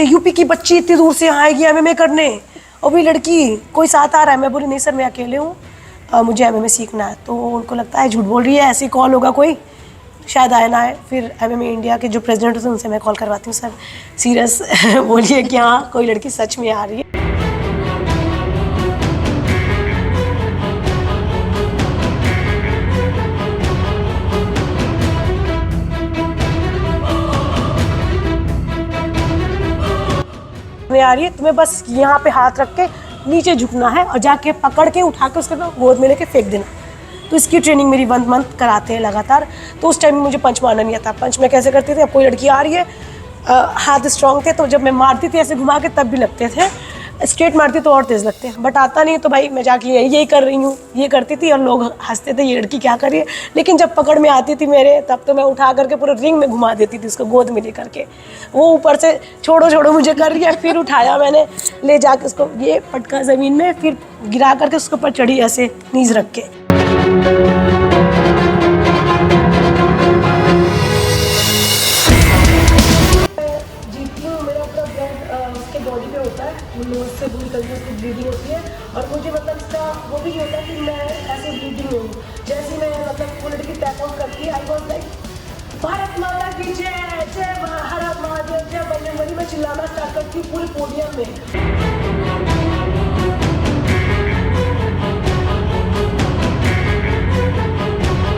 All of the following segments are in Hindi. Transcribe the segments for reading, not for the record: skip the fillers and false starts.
यूपी की बच्ची इतनी दूर से आएगी एमएमए करने, और भी लड़की, कोई साथ आ रहा है? मैं बोली नहीं सर मैं अकेले हूँ, मुझे एमएमए सीखना है। तो उनको लगता है झूठ बोल रही है, ऐसे कॉल होगा कोई, शायद आए ना आए। फिर एमएमए इंडिया के जो प्रेसिडेंट होते हैं उनसे मैं कॉल करवाती हूँ, सर सीरियस बोलिए कि हाँ कोई लड़की सच में आ रही है। में आ रही है, तुम्हें बस यहाँ पे हाथ रख के नीचे झुकना है और जाके पकड़ के उठा के उसके गोद में लेके फेंक देना। तो इसकी ट्रेनिंग मेरी 1 मंथ कराते हैं लगातार। तो उस टाइम में मुझे पंच मारना नहीं आता। पंच में कैसे करते थे, अब कोई लड़की आ रही है, हाथ स्ट्रॉन्ग थे तो जब मैं मारती थी ऐसे घुमा के तब भी लगते थे, स्ट्रेट मारती तो और तेज़ लगते हैं, बट आता नहीं तो भाई मैं जाके यही कर रही हूँ ये करती थी और लोग हंसते थे ये लड़की क्या कर रही है। लेकिन जब पकड़ में आती थी मेरे, तब तो मैं उठा करके पूरे रिंग में घुमा देती थी उसको गोद में ले करके। वो ऊपर से छोड़ो छोड़ो मुझे कर रही है, फिर उठाया मैंने ले जाके उसको ये पटका ज़मीन में, फिर गिरा करके उसके ऊपर चढ़ी ऐसे नीज रख के। उसके बॉडी पे होता है, नोज से पूरी तरीके से ब्लीडिंग होती है और मुझे मतलब इसका वो भी होता है कि मैं ऐसे ब्लीडिंग हूँ। जैसे मैं मतलब वो लड़की टैप आउट करती है, आई वॉज लाइक भारत माता की जय, जय भारत महादेव, जय बजरंगबली, मैं चिल्लाना स्टार्ट करती हूँ पूरे पोडियम में।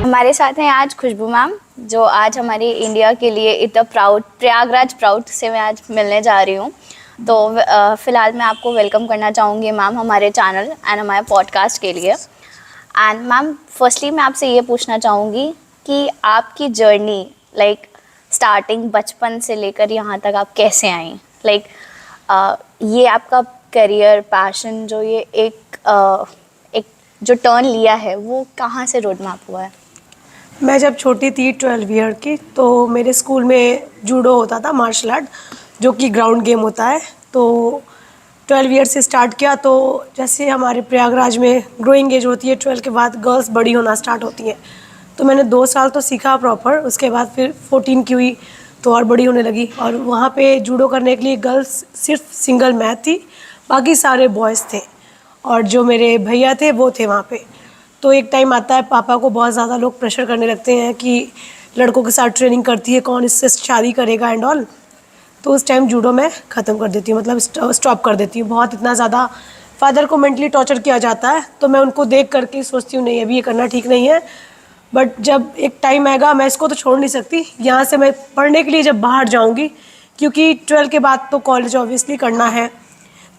हमारे साथ हैं आज खुशबू मैम, जो आज हमारी इंडिया के लिए इतना प्राउड, प्रयागराज प्राउड से मैं आज मिलने जा रही हूँ। तो फ़िलहाल मैं आपको वेलकम करना चाहूँगी मैम हमारे चैनल एंड हमारे पॉडकास्ट के लिए। एंड मैम फर्स्टली मैं आपसे ये पूछना चाहूँगी कि आपकी जर्नी लाइक स्टार्टिंग बचपन से लेकर यहाँ तक आप कैसे आई, लाइक ये आपका करियर पैशन जो ये एक जो टर्न लिया है वो कहाँ से रोड मैप हुआ है? मैं जब छोटी थी 12 ईयर की, तो मेरे स्कूल में जूडो होता था, मार्शल आर्ट, जो कि ग्राउंड गेम होता है। तो 12 ईयर से स्टार्ट किया। तो जैसे हमारे प्रयागराज में ग्रोइंग एज होती है 12 के बाद गर्ल्स बड़ी होना स्टार्ट होती हैं, तो मैंने 2 साल तो सीखा प्रॉपर। उसके बाद फिर 14 की हुई तो और बड़ी होने लगी, और वहाँ पे जूडो करने के लिए गर्ल्स सिर्फ सिंगल मैं थी, बाकी सारे बॉयज़ थे, और जो मेरे भैया थे वो थे वहाँ पे। तो एक टाइम आता है पापा को बहुत ज़्यादा लोग प्रेशर करने लगते हैं कि लड़कों के साथ ट्रेनिंग करती है, कौन इससे शादी करेगा एंड ऑल। तो उस टाइम जूडो मैं ख़त्म कर देती हूँ, मतलब स्टॉप कर देती हूँ। बहुत इतना ज़्यादा फादर को मेंटली टॉर्चर किया जाता है, तो मैं उनको देख करके सोचती हूँ नहीं अभी ये करना ठीक नहीं है। बट जब एक टाइम आएगा, मैं इसको तो छोड़ नहीं सकती। यहाँ से मैं पढ़ने के लिए जब बाहर जाऊँगी, क्योंकि 12 के बाद तो कॉलेज ऑब्वियसली करना है,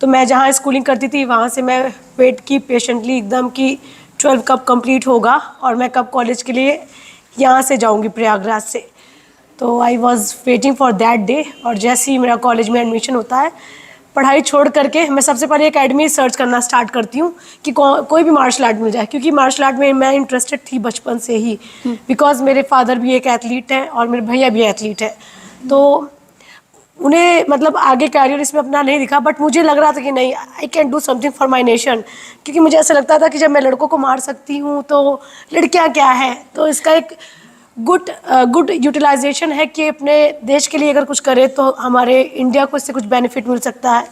तो मैं जहाँ स्कूलिंग करती थी वहाँ से मैं वेट की पेशेंटली एकदम कि 12 कब कंप्लीट होगा और मैं कब कॉलेज के लिए यहाँ से जाऊँगी प्रयागराज से। तो I was waiting for that day. और जैसे ही मेरा कॉलेज में एडमिशन होता है, पढ़ाई छोड़ करके मैं सबसे पहले एकेडमी सर्च करना स्टार्ट करती हूँ कि कोई भी मार्शल आर्ट मिल जाए, क्योंकि मार्शल आर्ट में मैं इंटरेस्टेड थी बचपन से ही, बिकॉज मेरे फादर भी एक एथलीट हैं और मेरे भैया भी एथलीट हैं। तो उन्हें मतलब आगे कैरियर इसमें अपना नहीं दिखा, बट मुझे लग रहा था कि नहीं I can do something for my nation, क्योंकि मुझे ऐसा लगता था कि जब मैं लड़कों को मार सकती हूँ तो लड़कियाँ क्या है। तो इसका एक गुड यूटिलाइजेशन है कि अपने देश के लिए अगर कुछ करे तो हमारे इंडिया को इससे कुछ बेनिफिट मिल सकता है।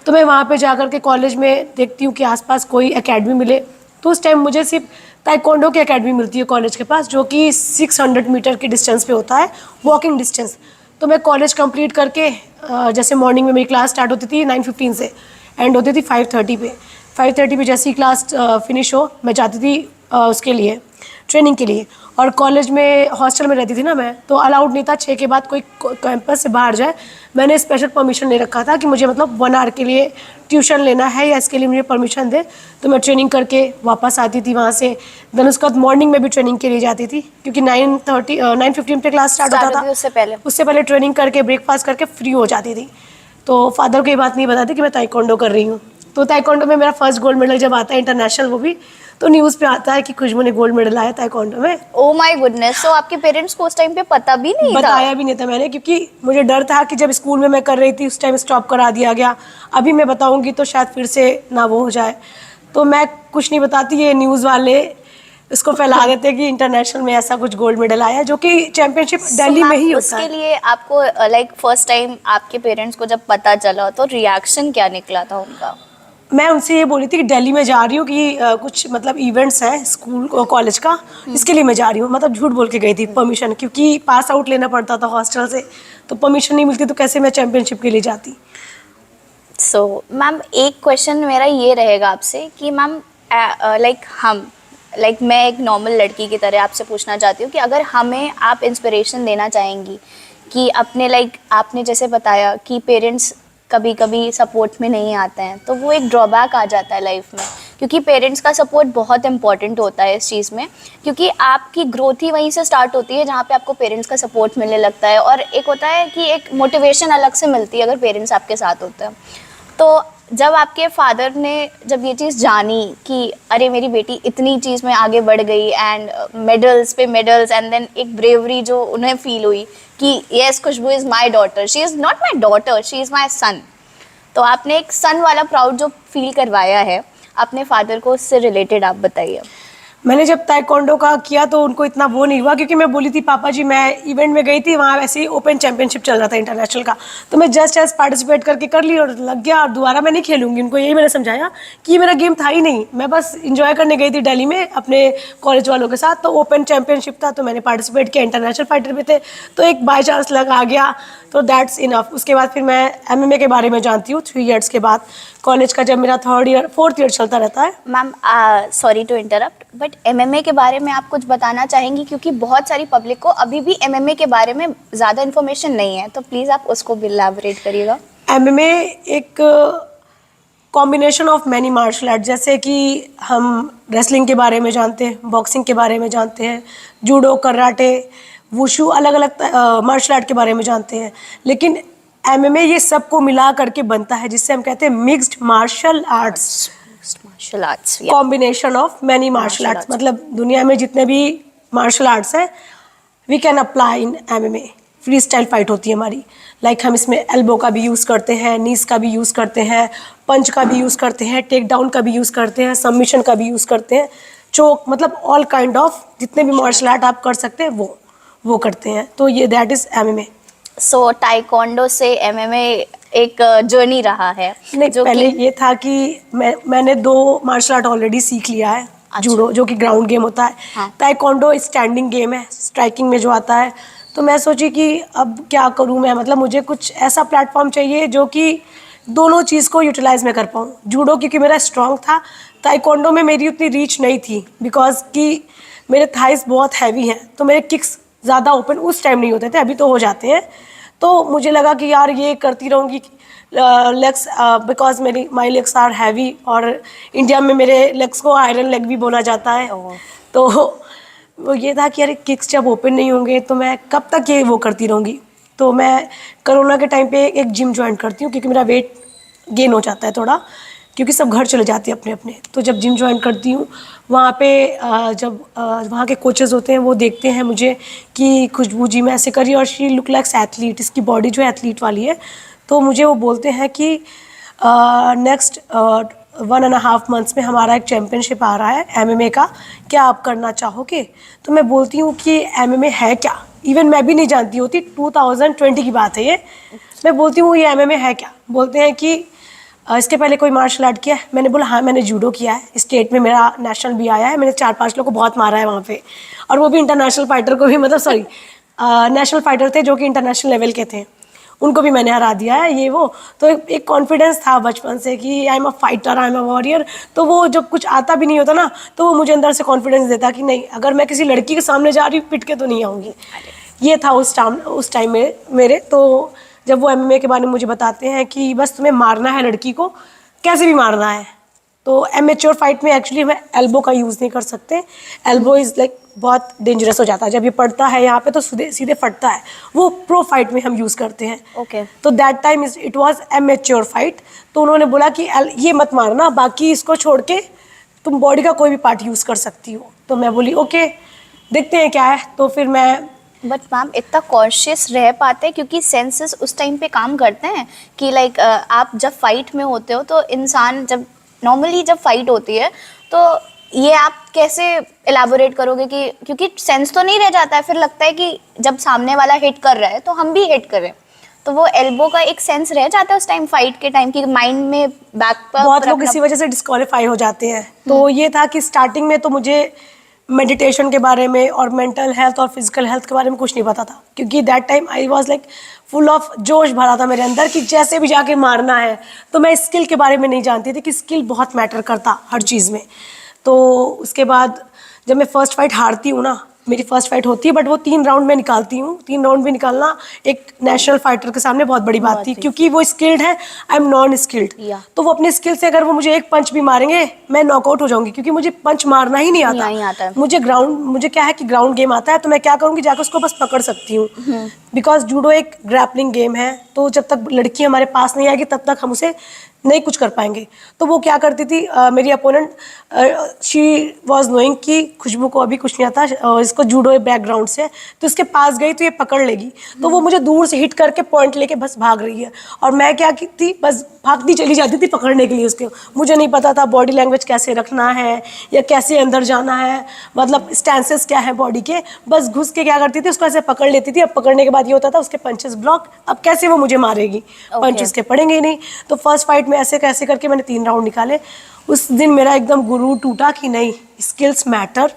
तो मैं वहाँ पे जाकर के कॉलेज में देखती हूँ कि आसपास कोई एकेडमी मिले। तो उस टाइम मुझे सिर्फ ताइक्वांडो की एकेडमी मिलती है कॉलेज के पास, जो कि 600 मीटर के डिस्टेंस पे होता है, वॉकिंग डिस्टेंस। तो मैं कॉलेज कंप्लीट करके जैसे मॉर्निंग में मेरी क्लास स्टार्ट होती थी 9:15 से, एंड होती थी 5:30 पे। 5:30 पे जैसे ही क्लास फिनिश हो, मैं जाती थी उसके लिए ट्रेनिंग के लिए। और कॉलेज में हॉस्टल में रहती थी ना मैं, तो अलाउड नहीं था 6 के बाद कोई कैंपस से बाहर जाए। मैंने स्पेशल परमिशन ले रखा था कि मुझे मतलब 1 आवर के लिए ट्यूशन लेना है या इसके लिए मुझे परमिशन दे। तो मैं ट्रेनिंग करके वापस आती थी वहाँ से। देन उसके बाद मॉर्निंग में भी ट्रेनिंग के लिए जाती थी, क्योंकि 9:15 पे क्लास स्टार्ट होता था। उससे पहले ट्रेनिंग करके ब्रेकफास्ट करके फ्री हो जाती थी। तो फादर को ये बात नहीं बताती कि मैं ताइक्वांडो कर रही हूँ। तो ताइक्वांडो में मेरा फर्स्ट गोल्ड मेडल जब आता है इंटरनेशनल, वो भी तो न्यूज़ पे आता है कि खुशबू ने गोल्ड मेडल आया ताइक्वांडो में। Oh my goodness! सो आपके पेरेंट्स को उस टाइम पे पता भी नहीं था? बताया भी नहीं था मैंने, क्योंकि मुझे डर था कि जब स्कूल में मैं कर रही थी उस टाइम स्टॉप करा दिया गया। अभी मैं बताऊंगी तो शायद फिर से ना वो हो जाए, तो मैं कुछ नहीं बताती। ये न्यूज़ वाले इसको फैला देते हैं कि इंटरनेशनल में ऐसा कुछ गोल्ड मेडल आया है, जो कि चैंपियनशिप So, दिल्ली में मैम, ही होता उसके है। लिए आपको लाइक फर्स्ट टाइम आपके पेरेंट्स को जब पता चला तो रिएक्शन क्या निकला था उनका? मैं उनसे ये बोली थी कि दिल्ली में जा रही हूँ कि कुछ मतलब इवेंट्स हैं स्कूल कॉलेज का, इसके लिए मैं जा रही हूँ। मतलब झूठ बोल के गई थी परमिशन, क्योंकि पास आउट लेना पड़ता था हॉस्टल से, तो परमिशन नहीं मिलती तो कैसे मैं चैंपियनशिप के लिए जाती। सो मैम, एक क्वेश्चन मेरा ये रहेगा आपसे कि मैम मैं एक नॉर्मल लड़की की तरह आपसे पूछना चाहती हूँ कि अगर हमें आप इंस्पिरेशन देना चाहेंगी कि अपने आपने जैसे बताया कि पेरेंट्स कभी कभी सपोर्ट में नहीं आते हैं, तो वो एक ड्रॉबैक आ जाता है लाइफ में, क्योंकि पेरेंट्स का सपोर्ट बहुत इंपॉर्टेंट होता है इस चीज़ में, क्योंकि आपकी ग्रोथ ही वहीं से स्टार्ट होती है जहाँ पे आपको पेरेंट्स का सपोर्ट मिलने लगता है, और एक होता है कि एक मोटिवेशन अलग से मिलती है अगर पेरेंट्स आपके साथ होते हैं। तो जब आपके फादर ने जब ये चीज़ जानी कि अरे मेरी बेटी इतनी चीज़ में आगे बढ़ गई एंड मेडल्स पे मेडल्स, एंड देन एक ब्रेवरी जो उन्हें फील हुई कि yes, Khushboo is my daughter, she is not my daughter, she is my son, तो आपने एक सन वाला प्राउड जो फील करवाया है अपने फादर को, उससे रिलेटेड आप बताइए। मैंने जब ताइक्वांडो का किया तो उनको इतना वो नहीं हुआ, क्योंकि मैं बोली थी पापा जी मैं इवेंट में गई थी, वहाँ वैसे ही ओपन चैंपियनशिप चल रहा था इंटरनेशनल का, तो मैं जस्ट एज पार्टिसिपेट करके कर ली और लग गया, और दोबारा मैं नहीं खेलूंगी। उनको यही मैंने समझाया कि ये मेरा गेम था ही नहीं, मैं बस इंजॉय करने गई थी दिल्ली में अपने कॉलेज वालों के साथ, तो ओपन चैंपियनशिप था तो मैंने पार्टिसिपेट किया, इंटरनेशनल फाइटर भी थे, तो एक बाई चांस लग आ गया, तो दैट्स इनफ। उसके बाद फिर मैं MMA के बारे में जानती हूँ 3 ईयर्स के बाद, कॉलेज का जब मेरा 4th ईयर चलता रहता है। Ma'am, sorry to interrupt, but MMA के बारे में आप कुछ बताना चाहेंगी, क्योंकि बहुत सारी पब्लिक को अभी भी MMA के बारे में ज़्यादा इन्फॉर्मेशन नहीं है, तो प्लीज़ आप उसको भी इलैबोरेट करिएगा। MMA एक combination of many martial art, जैसे कि हम रेसलिंग के बारे में जानते हैं, बॉक्सिंग के बारे में जानते हैं, जूडो, कराटे, वुशु, अलग अलग मार्शल आर्ट के बारे में जानते हैं, लेकिन MMA ये सबको मिला करके बनता है, जिससे हम कहते हैं mixed martial arts, martial arts, combination of many martial arts. मतलब दुनिया में जितने भी मार्शल आर्ट्स हैं we can apply in MMA। Free style fight होती है हमारी, लाइक हम इसमें एल्बो का भी यूज़ करते हैं, नीज का भी यूज़ करते हैं, पंच का भी यूज़ करते हैं, टेक डाउन का भी यूज़ करते हैं, सबमिशन का भी यूज़ करते हैं, चोक, मतलब ऑल काइंड ऑफ जितने भी मार्शल आर्ट आप कर सकते हैं वो करते हैं, तो ये that is MMA। So taekwondo से MMA एक जर्नी रहा है। नहीं, जो पहले कि ये था कि मैंने 2 मार्शल आर्ट ऑलरेडी सीख लिया है। अच्छा। जूडो जो कि ग्राउंड गेम होता है, हाँ। ताइक्वांडो स्टैंडिंग गेम है, स्ट्राइकिंग में जो आता है, तो मैं सोची कि अब क्या करूं मैं, मतलब मुझे कुछ ऐसा प्लेटफॉर्म चाहिए जो कि दोनों चीज़ को यूटिलाइज में कर पाऊँ। जूडो क्योंकि मेरा स्ट्रॉन्ग था, ताइक्वांडो में मेरी उतनी रीच नहीं थी, बिकॉज कि मेरे थाइस बहुत हैवी हैं, तो मेरे किक्स ज़्यादा ओपन उस टाइम नहीं होते थे, अभी तो हो जाते हैं। तो मुझे लगा कि यार ये करती रहूँगी लेग्स, बिकॉज मेरी माई लेग्स आर हैवी, और इंडिया में मेरे लेग्स को आयरन लेग भी बोला जाता है। तो वो ये था कि यार किक्स जब ओपन नहीं होंगे तो मैं कब तक ये वो करती रहूँगी। तो मैं कोरोना के टाइम पे एक जिम ज्वाइन करती हूँ, क्योंकि मेरा वेट गेन हो जाता है थोड़ा, क्योंकि सब घर चले जाते हैं अपने अपने। तो जब जिम ज्वाइन करती हूँ वहाँ पे जब वहाँ के कोचेज़ होते हैं वो देखते हैं मुझे कि खुशबू जी मैं ऐसे करी, और शी लुक लाइक्स एथलीट, इसकी बॉडी जो है एथलीट वाली है, तो मुझे वो बोलते हैं कि नेक्स्ट 1.5 मंथ्स में हमारा एक चैम्पियनशिप आ रहा है MMA का, क्या आप करना चाहोगे? तो मैं बोलती हूँ कि MMA है क्या, इवन मैं भी नहीं जानती होती, 2020 की बात है ये। मैं बोलती हूँ ये MMA है क्या? बोलते हैं कि इसके पहले कोई मार्शल आर्ट किया है? मैंने बोला हाँ मैंने जूडो किया है, स्टेट में मेरा नेशनल भी आया है, मैंने 4-5 लोगों को बहुत मारा है वहाँ पे, और वो भी इंटरनेशनल फाइटर को भी, मतलब सॉरी नेशनल फाइटर थे जो कि इंटरनेशनल लेवल के थे, उनको भी मैंने हरा दिया है, ये वो। तो एक कॉन्फिडेंस था बचपन से कि I am a fighter, I am a warrior. तो वो जब कुछ आता भी नहीं होता ना, तो वो मुझे अंदर से कॉन्फिडेंस देता कि नहीं, अगर मैं किसी लड़की के सामने जा रही हूँ पिट के तो नहीं आऊँगी। ये था उस टाइम में मेरे। तो जब वो MMA के बारे में मुझे बताते हैं कि बस तुम्हें मारना है लड़की को, कैसे भी मारना है, तो एमेच्योर फाइट में एक्चुअली हमें एल्बो का यूज़ नहीं कर सकते। एल्बो इज़ लाइक बहुत डेंजरस हो जाता है, जब ये पड़ता है यहाँ पे तो सीधे फटता है, वो प्रो फाइट में हम यूज़ करते हैं। ओके। तो that time it was amateur fight. तो उन्होंने बोला कि ये मत मारना, बाकी इसको छोड़ के तुम बॉडी का कोई भी पार्ट यूज़ कर सकती हो। तो मैं बोली ओके देखते हैं क्या है। तो फिर मैं बट मैम इतना कॉन्शियस रह पाते हैं, क्योंकि सेंसेस उस टाइम पे काम करते हैं कि लाइक आप जब फाइट में होते हो तो इंसान, जब नॉर्मली जब फाइट होती है तो ये आप कैसे एलाबोरेट करोगे कि क्योंकि सेंस तो नहीं रह जाता है, फिर लगता है कि जब सामने वाला हिट कर रहा है तो हम भी हिट करें, तो वो एल्बो का एक सेंस रह जाता है उस टाइम फाइट के टाइम की माइंड में बैक पर बहुत लोग इसी वजह से डिस्क्वालीफाई हो जाते हैं। तो ये था कि स्टार्टिंग में तो मुझे मेडिटेशन के बारे में और मेंटल हेल्थ और फिजिकल हेल्थ के बारे में कुछ नहीं पता था, क्योंकि that time I was like full of जोश भरा था मेरे अंदर कि जैसे भी जाके मारना है। तो मैं स्किल के बारे में नहीं जानती थी कि स्किल बहुत मैटर करता हर चीज़ में। तो उसके बाद जब मैं फर्स्ट फाइट हारती हूँ ना, मेरी फर्स्ट फाइट होती है बट वो 3 राउंड में निकालती हूँ। 3 राउंड में निकालना एक नेशनल फाइटर के सामने बहुत बड़ी बात थी, क्योंकि वो स्किल्ड है, आई एम नॉन स्किल्ड। तो वो अपने स्किल से अगर वो मुझे एक पंच भी मारेंगे मैं नॉकआउट हो जाऊंगी, क्योंकि मुझे पंच मारना ही नहीं आता। मुझे क्या है कि ग्राउंड गेम आता है, तो मैं क्या करूँगी, जाकर उसको बस पकड़ सकती हूँ। बिकॉज जूडो एक ग्रैपलिंग गेम है, तो जब तक लड़की हमारे पास नहीं आएगी तब तक हम उसे नहीं कुछ कर पाएंगे। तो वो क्या करती थी, मेरी अपोनेंट, शी वाज नोइंग कि खुशबू को अभी कुछ नहीं आता, इसको जूडो बैकग्राउंड से, तो इसके पास गई तो ये पकड़ लेगी। तो वो मुझे दूर से हिट करके पॉइंट लेके बस भाग रही है, और मैं क्या की थी, बस भागती चली जाती थी पकड़ने के लिए उसके। मुझे नहीं पता था बॉडी लैंग्वेज कैसे रखना है या कैसे अंदर जाना है, मतलब स्टैंसेस क्या है बॉडी के। बस घुस के क्या करती थी, उसको ऐसे पकड़ लेती थी। अब पकड़ने के बाद ये होता था उसके पंचेस ब्लॉक, अब कैसे वो मुझे मारेगी, पंच उसके पड़ेंगे ही नहीं। तो फर्स्ट फाइट में ऐसे कैसे करके मैंने 3 राउंड निकाले। उस दिन मेरा एकदम गुरु टूटा कि नहीं, स्किल्स मैटर।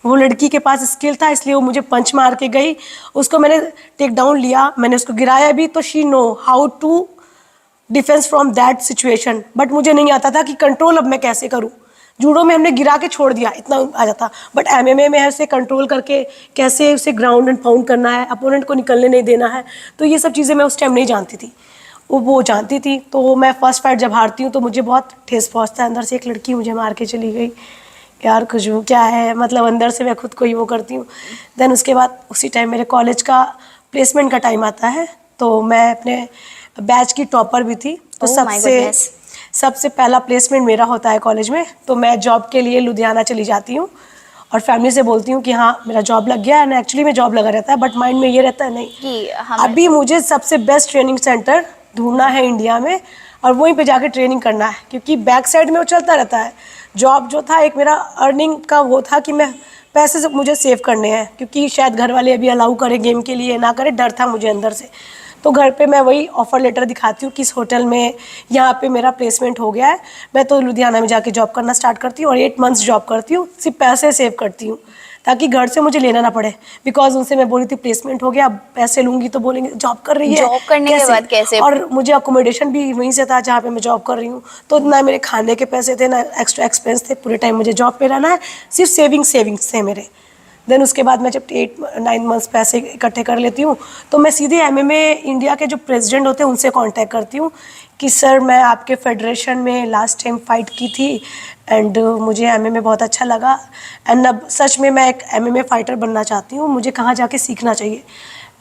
वो लड़की के पास स्किल था, इसलिए वो मुझे पंच मार के गई। उसको मैंने टेक डाउन लिया, मैंने उसको गिराया भी, तो she know how to defence from that situation. But मुझे नहीं आता था कि कंट्रोल अब मैं कैसे करूँ। जूडो में हमने गिरा के छोड़ दिया, इतना आ जाता, बट एमएमए में है उसे कंट्रोल करके कैसे उसे ग्राउंड एंड पाउंड करना है, अपोनेंट को निकलने नहीं देना है। तो ये सब चीज़ें मैं उस टाइम नहीं जानती थी, वो जानती थी। तो मैं फर्स्ट फाइट जब हारती हूँ तो मुझे बहुत ठेस पहुँचता है अंदर से, एक लड़की मुझे मार के चली गई यार, खुशबू क्या है, मतलब अंदर से मैं खुद को ही वो करती हूँ। देन उसके बाद उसी टाइम मेरे कॉलेज का प्लेसमेंट का टाइम आता है, तो मैं अपने बैच की टॉपर भी थी। तो सबसे पहला प्लेसमेंट मेरा होता है कॉलेज में। तो मैं जॉब के लिए लुधियाना चली जाती हूँ और फैमिली से बोलती हूँ कि हाँ मेरा जॉब लग गया है। एक्चुअली में जॉब लगा रहता है, बट माइंड में ये रहता है नहीं कि अभी मुझे सबसे बेस्ट ट्रेनिंग सेंटर ढूंढना है इंडिया में और वहीं पे जाके ट्रेनिंग करना है, क्योंकि बैक साइड में वो चलता रहता है। जॉब जो था एक मेरा अर्निंग का वो था कि मैं पैसे मुझे सेव करने हैं, क्योंकि शायद घर वाले अभी अलाउ करें गेम के लिए ना करें, डर था मुझे अंदर से। तो घर पे मैं वही ऑफ़र लेटर दिखाती हूँ कि इस होटल में यहाँ पे मेरा प्लेसमेंट हो गया है, मैं तो लुधियाना में जाके जॉब करना स्टार्ट करती हूँ और 8 मंथ्स जॉब करती हूँ, सिर्फ पैसे सेव करती हूँ ताकि घर से मुझे लेना ना पड़े। बिकॉज उनसे मैं बोली थी प्लेसमेंट हो गया, अब पैसे लूँगी तो बोलेंगे जॉब कर रही है, जॉब करने के बाद कैसे। और मुझे अकोमोडेशन भी वहीं से था जहाँ पे मैं जॉब कर रही हूँ, तो ना मेरे खाने के पैसे थे ना एक्स्ट्रा एक्सपेंस थे, पूरे टाइम मुझे जॉब पे रहना है, सिर्फ सेविंग्स थे मेरे। देन उसके बाद मैं जब 8-9 मंथ्स पैसे इकट्ठे कर लेती हूँ तो मैं सीधे एमएमए इंडिया के जो प्रेसिडेंट होते हैं उनसे कांटेक्ट करती हूँ कि सर मैं आपके फेडरेशन में लास्ट टाइम फाइट की थी एंड मुझे एमएमए बहुत अच्छा लगा एंड अब सच में मैं एक एमएमए फाइटर बनना चाहती हूँ, मुझे कहाँ जाके सीखना चाहिए।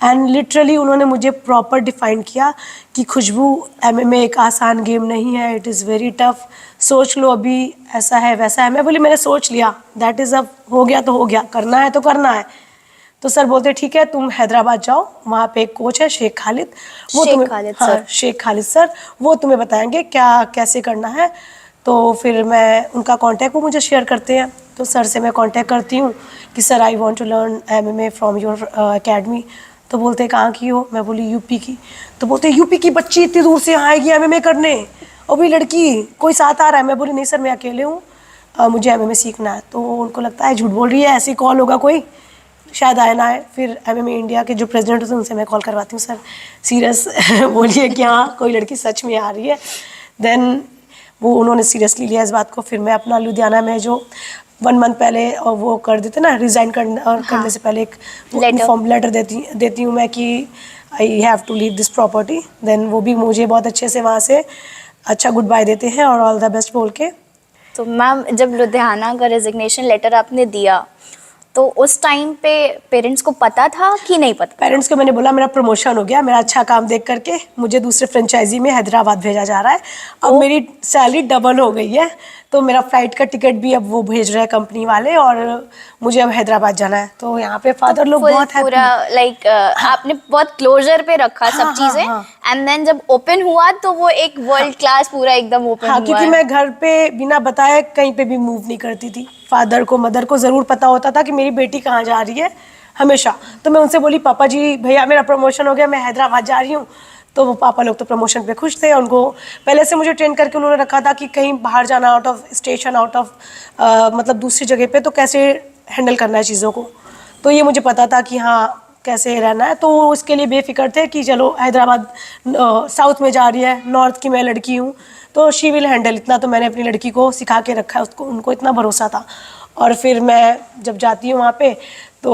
एंड लिटरली उन्होंने मुझे प्रॉपर डिफ़ाइन किया कि खुशबू एमएमए एक आसान गेम नहीं है, इट इज़ वेरी टफ, सोच लो अभी ऐसा है वैसा है। मैं बोली मैंने सोच लिया, दैट इज़, अब हो गया तो हो गया, करना है तो करना है। तो सर बोलते ठीक है तुम हैदराबाद जाओ, वहाँ पे एक कोच है शेख खालिद, वो तुम्हें, हाँ शेख खालिद सर, वो तुम्हें बताएंगे क्या कैसे करना है। तो फिर मैं उनका कांटेक्ट वो मुझे शेयर करते हैं, तो सर से मैं कांटेक्ट करती हूँ कि sir I want to learn MMA from your academy. तो बोलते कहाँ की हो, मैं बोली यूपी की। तो बोलते यूपी की बच्ची इतनी दूर से आएगी एमएमए करने, और भी लड़की कोई साथ आ रहा है। मैं बोली नहीं सर मैं अकेले हूँ, मुझे एमएमए सीखना है। तो उनको लगता है झूठ बोल रही है, ऐसी कॉल होगा कोई, शायद आए ना आए। फिर एमएमए इंडिया के जो प्रेसिडेंट होते हैं उनसे मैं कॉल करवाती हूँ, सर सीरियस बोलिए कि हाँ कोई लड़की सच में आ रही है। देन वो उन्होंने सीरियसली लिया इस बात को। फिर मैं अपना लुधियाना में जो 1 मंथ पहले और वो कर देते ना रिज़ाइन करने से पहले एक फॉर्म लेटर देती हूँ मैं कि I have to leave this property. Then वो भी मुझे बहुत अच्छे से वहाँ से अच्छा गुड बाय देते हैं और ऑल द बेस्ट बोल के। तो मैम जब लुधियाना का रेजिग्नेशन लेटर आपने दिया तो उस टाइम पे पेरेंट्स को पता था कि नहीं पता? पेरेंट्स को मैंने बोला मेरा प्रमोशन हो गया, मेरा अच्छा काम देख करके मुझे दूसरे फ्रेंचाइजी में हैदराबाद भेजा जा रहा है, अब मेरी सैलरी डबल हो गई है, तो मेरा फ्लाइट का टिकट भी अब वो भेज रहे हैं कंपनी वाले और मुझे अब हैदराबाद जाना है। तो यहाँ पे फादर लोग बहुत हैप्पी, पूरा लाइक आपने बहुत क्लोजर पे रखा सब चीजें एंड देन जब ओपन हुआ तो वो एक वर्ल्ड क्लास पूरा एकदम ओपन हुआ। क्योंकि मैं घर पे बिना बताए कहीं पे भी मूव नहीं करती थी, फादर को मदर को ज़रूर पता होता था कि मेरी बेटी कहाँ जा रही है हमेशा। तो मैं उनसे बोली पापा जी भैया मेरा प्रमोशन हो गया, मैं हैदराबाद जा रही हूँ। तो वो पापा लोग तो प्रमोशन पे खुश थे, उनको पहले से मुझे ट्रेन करके उन्होंने रखा था कि कहीं बाहर जाना, out of station, out of मतलब दूसरी जगह पे, तो कैसे हैंडल करना है चीज़ों को। तो ये मुझे पता था कि हाँ कैसे रहना है, तो वो उसके लिए बेफिक्र थे कि चलो हैदराबाद साउथ में जा रही है, नॉर्थ की मैं लड़की हूँ तो शी विल हैंडल। इतना तो मैंने अपनी लड़की को सिखा के रखा है, उसको उनको इतना भरोसा था। और फिर मैं जब जाती हूँ वहाँ पे तो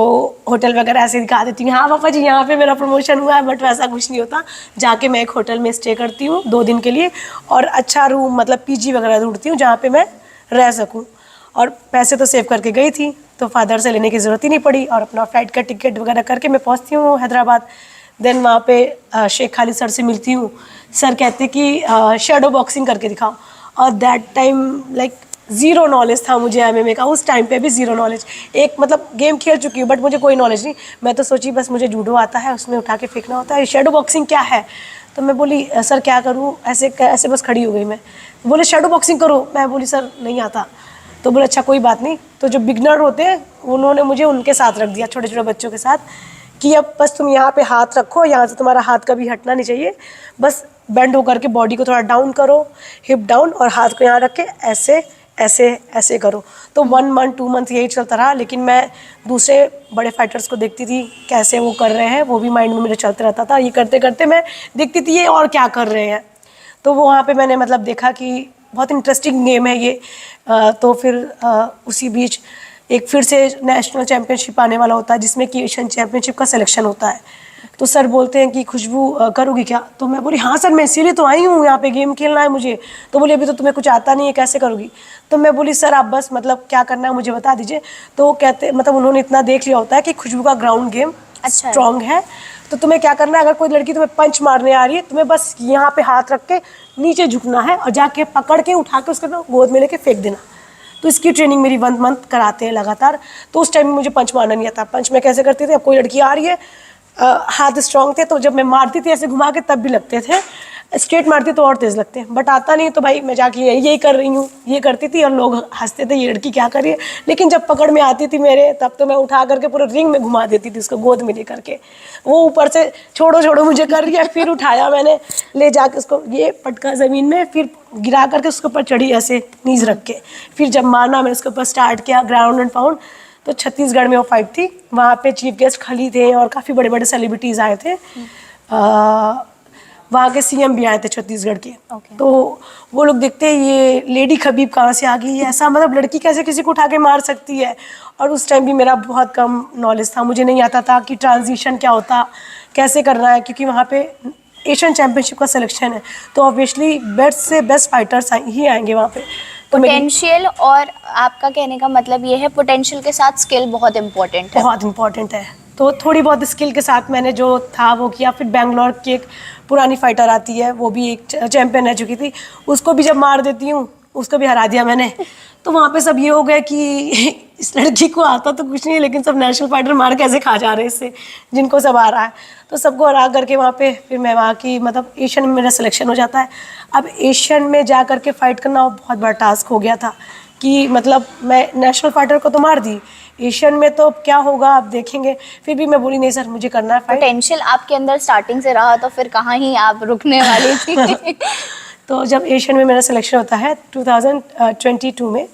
होटल वगैरह ऐसे दिखा देती हूँ, हाँ पापा जी यहाँ पे मेरा प्रमोशन हुआ है, बट वैसा कुछ नहीं होता। जाके मैं एक होटल में स्टे करती हूँ 2 दिन के लिए, और अच्छा रूम मतलब पीजी वगैरह ढूंढती हूँ जहाँ पे मैं रह सकूँ। और पैसे तो सेव करके गई थी, तो फादर से लेने की ज़रूरत ही नहीं पड़ी, और अपना फ़्लाइट का टिकट वगैरह करके मैं पहुँचती हूँ हैदराबाद। देन वहाँ पे शेख खालिद सर से मिलती हूँ। सर कहते कि शैडो बॉक्सिंग करके दिखाओ, और that time like zero knowledge था मुझे एमएमए का, उस टाइम पे भी ज़ीरो नॉलेज। एक मतलब गेम खेल चुकी हूँ बट मुझे कोई नॉलेज नहीं। मैं तो सोची बस मुझे जूडो आता है, उसमें उठा के फेंकना होता है, शैडो बॉक्सिंग क्या है। तो मैं बोली सर क्या करूँ, ऐसे ऐसे बस खड़ी हो गई मैं। बोले शैडो बॉक्सिंग करो, मैं बोली सर नहीं आता। तो बोले अच्छा कोई बात नहीं। तो जो बिगनर होते हैं उन्होंने मुझे उनके साथ रख दिया, छोटे छोटे बच्चों के साथ, कि अब बस तुम यहाँ पे हाथ रखो, यहाँ से तुम्हारा हाथ कभी हटना नहीं चाहिए, बस बेंड होकर के बॉडी को थोड़ा डाउन करो, हिप डाउन, और हाथ को यहाँ रख के ऐसे ऐसे ऐसे करो। तो 1 मंथ 2 मंथ यही चलता रहा, लेकिन मैं दूसरे बड़े फाइटर्स को देखती थी कैसे वो कर रहे हैं, वो भी माइंड में मेरे चलते रहता था। ये करते करते मैं देखती थी ये और क्या कर रहे हैं। तो वो वहाँ पे मैंने मतलब देखा कि बहुत इंटरेस्टिंग गेम है ये। तो फिर उसी बीच एक फिर से नेशनल चैम्पियनशिप आने वाला होता है जिसमें कि एशियन चैम्पियनशिप का सिलेक्शन होता है। तो सर बोलते हैं कि खुशबू करोगी क्या। तो मैं बोली हाँ सर मैं इसीलिए तो आई हूँ, यहाँ पे गेम खेलना है मुझे। तो बोली अभी तो तुम्हें कुछ आता नहीं है, कैसे करोगी। तो मैं बोली सर आप बस मतलब क्या करना है मुझे बता दीजिए। तो वो कहते मतलब उन्होंने इतना देख लिया होता है कि खुशबू का ग्राउंड गेम अच्छा है। स्ट्रॉन्ग है, तो तुम्हें क्या करना है, अगर कोई लड़की तुम्हें पंच मारने आ रही है, तुम्हें बस यहाँ पे हाथ रख के नीचे झुकना है और जाके पकड़ के उठा के उसके गोद में लेके फेंक देना। तो इसकी ट्रेनिंग मेरी 1 मंथ कराते हैं लगातार। तो उस टाइम में मुझे पंच मारना नहीं आता। पंच मैं कैसे करती थी, अब कोई लड़की आ रही है, हाथ स्ट्रॉन्ग थे तो जब मैं मारती थी ऐसे घुमा के तब भी लगते थे, स्ट्रेट मारती तो और तेज़ लगते हैं, बट आता नहीं तो भाई मैं जाके यही कर रही हूँ ये करती थी, और लोग हंसते थे ये लड़की क्या कर रही है। लेकिन जब पकड़ में आती थी मेरे, तब तो मैं उठा करके पूरे रिंग में घुमा देती थी उसको गोद में ले करके। वो ऊपर से छोड़ो छोड़ो मुझे कर रही है, फिर उठाया मैंने ले जाके उसको ये पटका ज़मीन में, फिर गिरा करके उसके ऊपर चढ़ी ऐसे नीज रख के, फिर जब मारना मैंने उसके ऊपर स्टार्ट किया ग्राउंड एंड पाउंड। तो छत्तीसगढ़ में वो फाइट थी, वहाँ पे चीफ गेस्ट खली थे और काफ़ी बड़े बड़े सेलिब्रिटीज़ आए थे। वहाँ के सीएम भी आए थे छत्तीसगढ़ के। तो वो लोग देखते हैं ये लेडी खबीब कहाँ से आ गई, ऐसा मतलब लड़की कैसे किसी को उठा के मार सकती है। और उस टाइम भी मेरा बहुत कम नॉलेज था, मुझे नहीं आता था कि ट्रांजिशन क्या होता, कैसे करना है, क्योंकि वहाँ पे एशियन चैम्पियनशिप का सिलेक्शन है, तो ऑब्वियसली बेस्ट से बेस्ट फाइटर्स ही आएंगे वहाँ पे। तो पोटेंशियल, और आपका कहने का मतलब ये है पोटेंशियल के साथ स्किल बहुत इम्पोर्टेंट है। बहुत इंपॉर्टेंट है। तो थोड़ी बहुत स्किल के साथ मैंने जो था वो किया। फिर बेंगलोर की एक पुरानी फाइटर आती है, वो भी एक चैंपियन रह चुकी थी, उसको भी जब मार देती हूँ उसको भी हरा दिया मैंने। तो वहाँ पे सब ये हो गया कि इस लड़की को आता तो कुछ नहीं, लेकिन सब नेशनल फाइटर मार कैसे खा जा रहे हैं इससे, जिनको सब आ रहा है। तो सबको हरा करके वहाँ पे फिर मैं वहाँ की मतलब एशियन में मेरा सिलेक्शन हो जाता है। अब एशियन में जा करके फ़ाइट करना बहुत बड़ा टास्क हो गया था कि मतलब मैं नेशनल फाइटर को तो मार दी, एशियन में तो अब क्या होगा आप देखेंगे। फिर भी मैं बोली नहीं सर मुझे करना है फाइट। पोटेंशियल आपके अंदर स्टार्टिंग से रहा तो फिर कहाँ ही आप रुकने वाली थी। तो जब एशियन में मेरा सिलेक्शन होता है 2022 में,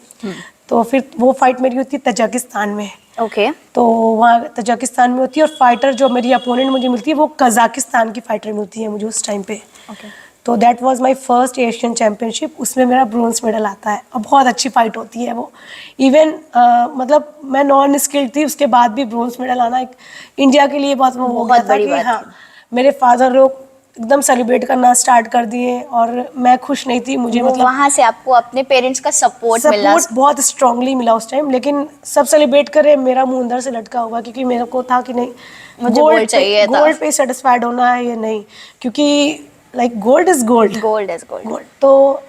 तो फिर वो फाइट मेरी होती है तजाकिस्तान में। ओके। तो वहाँ तजाकिस्तान में होती है, और फाइटर जो मेरी अपोनेंट मुझे मिलती है वो कजाकिस्तान की फाइटर मिलती है मुझे उस टाइम पे। तो that was my first Asian championship, उसमें मेरा ब्रोंज मेडल आता है और बहुत अच्छी फाइट होती है वो। इवन मतलब मैं नॉन स्किल्ड थी, उसके बाद भी ब्रोंज मेडल आना एक इंडिया के लिए बहुत वो हो गया था कि हाँ मेरे फादर लोग एकदम सेलिब्रेट करना स्टार्ट कर दिए, और मैं खुश नहीं थी। मुझे मतलब वहाँ से आपको अपने पेरेंट्स का सपोर्ट मिला। बहुत स्ट्रांगली मिला उस टाइम, लेकिन सब सेलिब्रेट करे मेरा मुंह अंदर से लटका हुआ, क्योंकि मेरे को था कि नहीं मुझे गोल्ड चाहिए था, गोल्ड पे सेटिस्फाइड होना है ये नहीं, क्योंकि like gold is gold, gold is gold. तो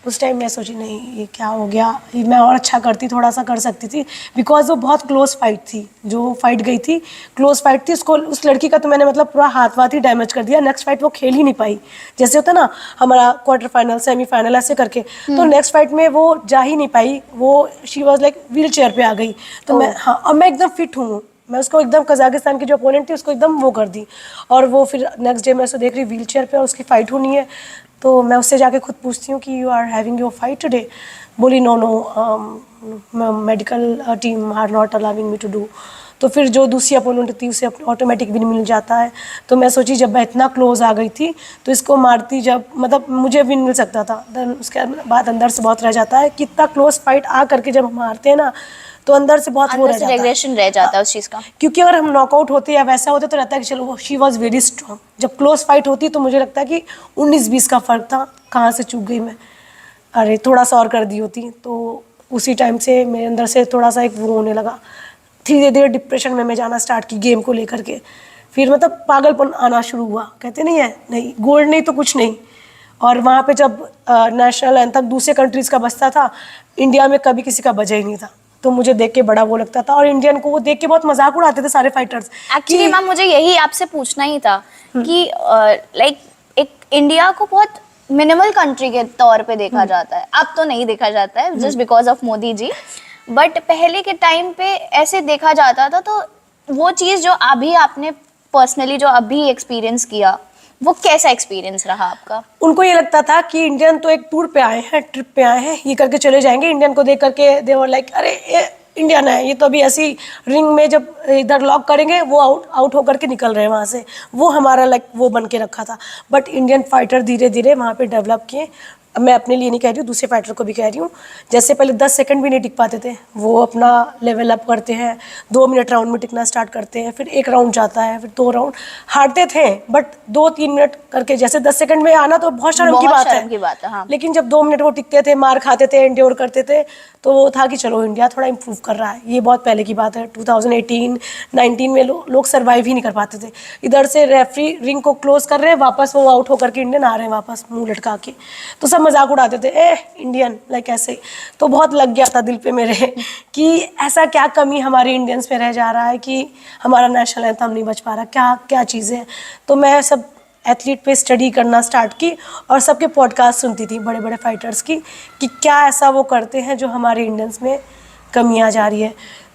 उस टाइम मैं सोची नहीं ये क्या हो गया, ये मैं और अच्छा करती, थोड़ा सा कर सकती थी, बिकॉज वो बहुत क्लोज फाइट थी, जो फाइट गई थी क्लोज फाइट थी। उसको उस लड़की का तो मैंने मतलब पूरा हाथ वाथ ही डैमेज कर दिया। नेक्स्ट फाइट वो खेल ही नहीं पाई, जैसे होता ना हमारा क्वार्टर फाइनल सेमीफाइनल ऐसे करके, तो नेक्स्ट फाइट में वो जा ही नहीं पाई। वो she was like wheel chair पे आ गई। तो मैं हाँ, अब मैं एकदम फिट हूँ, मैं उसको एकदम कजाकिस्तान की जो अपोनेंट थी उसको एकदम वो कर दी। और वो फिर नेक्स्ट डे मैं उसको देख रही व्हील चेयर पे और उसकी फाइट होनी है। तो मैं उससे जाके खुद पूछती हूँ कि you are having your fight today? बोली no no, medical team are not allowing me to do. तो फिर जो दूसरी अपोनेंट थी उसे ऑटोमेटिक विन मिल जाता है। तो मैं सोची जब मैं इतना क्लोज आ गई थी तो इसको मारती, जब मतलब मुझे विन मिल सकता था, देन उसके बाद अंदर से बहुत रह जाता है कि इतना क्लोज फाइट आ करके जब हम हारते हैं ना तो अंदर से बहुत वो रह जाता है, रेग्रेशन रह जाता है उस चीज़ का। क्योंकि अगर हम नॉकआउट होते या वैसा होते तो रहता है कि चलो वो शी वॉज वेरी स्ट्रांग। जब क्लोज फाइट होती तो मुझे लगता है कि 19-20 का फ़र्क था, कहाँ से चूक गई मैं, अरे थोड़ा सा और कर दी होती। तो उसी टाइम से मेरे अंदर से थोड़ा सा एक वो होने लगा, धीरे धीरे डिप्रेशन में मैं जाना स्टार्ट की गेम को लेकर के। फिर मतलब पागलपन आना शुरू हुआ, कहते नहीं है नहीं गोल्ड नहीं तो कुछ नहीं। और वहाँ पे जब नेशनल एंथम दूसरे कंट्रीज़ का बजता था, इंडिया में कभी किसी का बजा ही नहीं था, तो मुझे देख के बड़ा वो लगता था। और इंडियन को वो देख के बहुत मजाक उड़ाते थे सारे फाइटर्स। एक्चुअली मैम मुझे यही आपसे पूछना ही था कि लाइक एक इंडिया को बहुत मिनिमल कंट्री के तौर पे देखा जाता है, अब तो नहीं देखा जाता है just because of Modi ji, but पहले के टाइम पे ऐसे देखा जाता था। तो वो चीज़ जो अभी आपने पर्सनली जो अभी एक्सपीरियंस किया, वो कैसा एक्सपीरियंस रहा आपका? उनको ये लगता था कि इंडियन तो एक टूर पे आए हैं, ट्रिप पे आए हैं, ये करके चले जाएंगे। इंडियन को देख करके दे वर लाइक अरे ये इंडियन है, ये तो अभी ऐसी रिंग में जब इधर लॉक करेंगे वो आउट होकर के निकल रहे हैं वहाँ से, वो हमारा लाइक वो बन के रखा था। बट इंडियन फाइटर धीरे धीरे वहाँ पे डेवलप किए। अब मैं अपने लिए नहीं कह रही हूँ, दूसरे फाइटर को भी कह रही हूँ। जैसे पहले 10 सेकंड भी नहीं टिक पाते थे, वो अपना लेवल अप करते हैं, 2 मिनट राउंड में टिकना स्टार्ट करते हैं, फिर 1 राउंड जाता है, फिर 2 राउंड हारते थे, बट 2-3 मिनट करके, जैसे 10 सेकंड में आना तो बहुत शर्म की बात है, हाँ। लेकिन जब 2 मिनट वो टिकते थे, मार खाते थे, एंड्योर करते थे, तो वो था कि चलो इंडिया थोड़ा इंप्रूव कर रहा है। ये बहुत पहले की बात है, 2018-19 में लोग सर्वाइव ही नहीं कर पाते थे। इधर से रेफरी रिंग को क्लोज कर रहे हैं, वापस वो आउट होकर के इंडियन आ रहे हैं वापस मुंह लटका के, तो सब मजाक उड़ाते थे इंडियन लाइक ऐसे। तो बहुत लग गया था दिल पे मेरे कि ऐसा क्या कमी हमारे इंडियंस में रह जा रहा है कि हमारा नेशनल एंथम नहीं बच पा रहा, क्या क्या चीज़ें। तो मैं सब एथलीट पे स्टडी करना स्टार्ट की और सबके पॉडकास्ट सुनती थी बड़े बड़े फाइटर्स की, कि क्या ऐसा वो करते हैं जो हमारे इंडियंस में कमी आ जा रही है।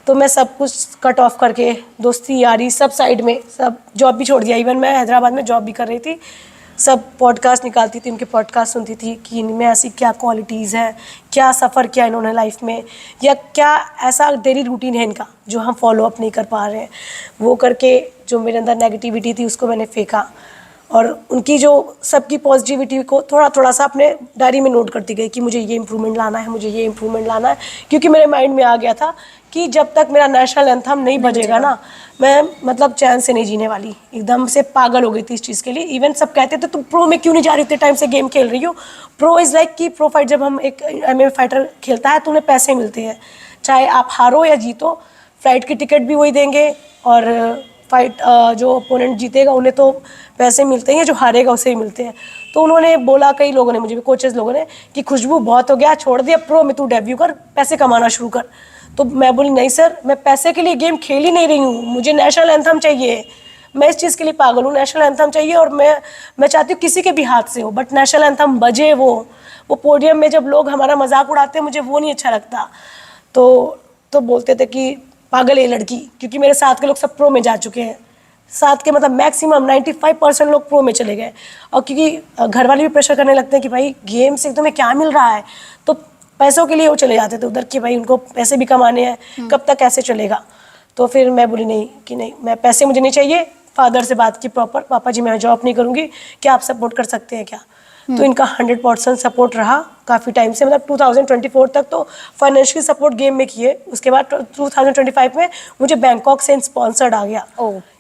तो मैं सब कुछ कट ऑफ करके, दोस्ती यारी सब साइड में, सब जॉब भी छोड़ दिया। इवन मैं हैदराबाद में जॉब भी कर रही थी, सब पॉडकास्ट निकालती थी, उनके पॉडकास्ट सुनती थी कि इनमें ऐसी क्या क्वालिटीज़ हैं, क्या सफ़र किया इन्होंने लाइफ में, या क्या ऐसा डेली रूटीन है इनका जो हम फॉलो अप नहीं कर पा रहे हैं। वो करके जो मेरे अंदर नेगेटिविटी थी उसको मैंने फेंका और उनकी जो सबकी पॉजिटिविटी को थोड़ा थोड़ा सा अपने डायरी में नोट करती गई कि मुझे ये इम्प्रूवमेंट लाना है, मुझे ये इम्प्रूवमेंट लाना है। क्योंकि मेरे माइंड में आ गया था कि जब तक मेरा नेशनल एंथम नहीं बजेगा ना, मैं मतलब चैन से नहीं जीने वाली। एकदम से पागल हो गई थी इस चीज़ के लिए। इवन सब कहते थे तुम प्रो में क्यों नहीं जा रही, इतने टाइम से गेम खेल रही हो। प्रो इज़ लाइक कि प्रो फाइट जब हम एक MMA फाइटर खेलता है तो उन्हें पैसे मिलते हैं, चाहे आप हारो या जीतो, फ्लाइट की टिकट भी वही देंगे और फाइट जो अपोनेंट जीतेगा उन्हें तो पैसे मिलते हैं, जो हारेगा उसे ही मिलते हैं। तो उन्होंने बोला, कई लोगों ने, मुझे भी कोचेस लोगों ने, कि खुशबू बहुत हो गया, छोड़ दिया, प्रो में तू डेब्यू कर, पैसे कमाना शुरू कर। तो मैं बोली नहीं सर, मैं पैसे के लिए गेम खेल ही नहीं रही हूँ, मुझे नेशनल एंथम चाहिए। मैं इस चीज़ के लिए पागल हूँ, नेशनल एंथम चाहिए। और मैं चाहती हूँ किसी के भी हाथ से हो, बट नेशनल एंथम बजे। वो पोडियम में जब लोग हमारा मजाक उड़ाते हैं, मुझे वो नहीं अच्छा लगता। तो बोलते थे कि पागल है लड़की, क्योंकि मेरे साथ के लोग सब प्रो में जा चुके हैं। साथ के मतलब मैक्सिमम 95% लोग प्रो में चले गए। और क्योंकि घर वाले भी प्रेशर करने लगते हैं कि भाई गेम से तुम्हें क्या मिल रहा है, तो पैसों के लिए वो चले जाते थे उधर कि भाई उनको पैसे भी कमाने हैं, कब तक ऐसे चलेगा। तो फिर मैं बोली नहीं कि नहीं, मैं पैसे मुझे नहीं चाहिए। फादर से बात की प्रॉपर, पापा जी मैं जॉब नहीं करूँगी, क्या आप सपोर्ट कर सकते हैं क्या। तो इनका 100% सपोर्ट रहा काफ़ी टाइम से, मतलब 2024 तक तो फाइनेंशियल सपोर्ट गेम में किए। उसके बाद 2025 में मुझे बैंकॉक से स्पॉन्सर्ड आ गया,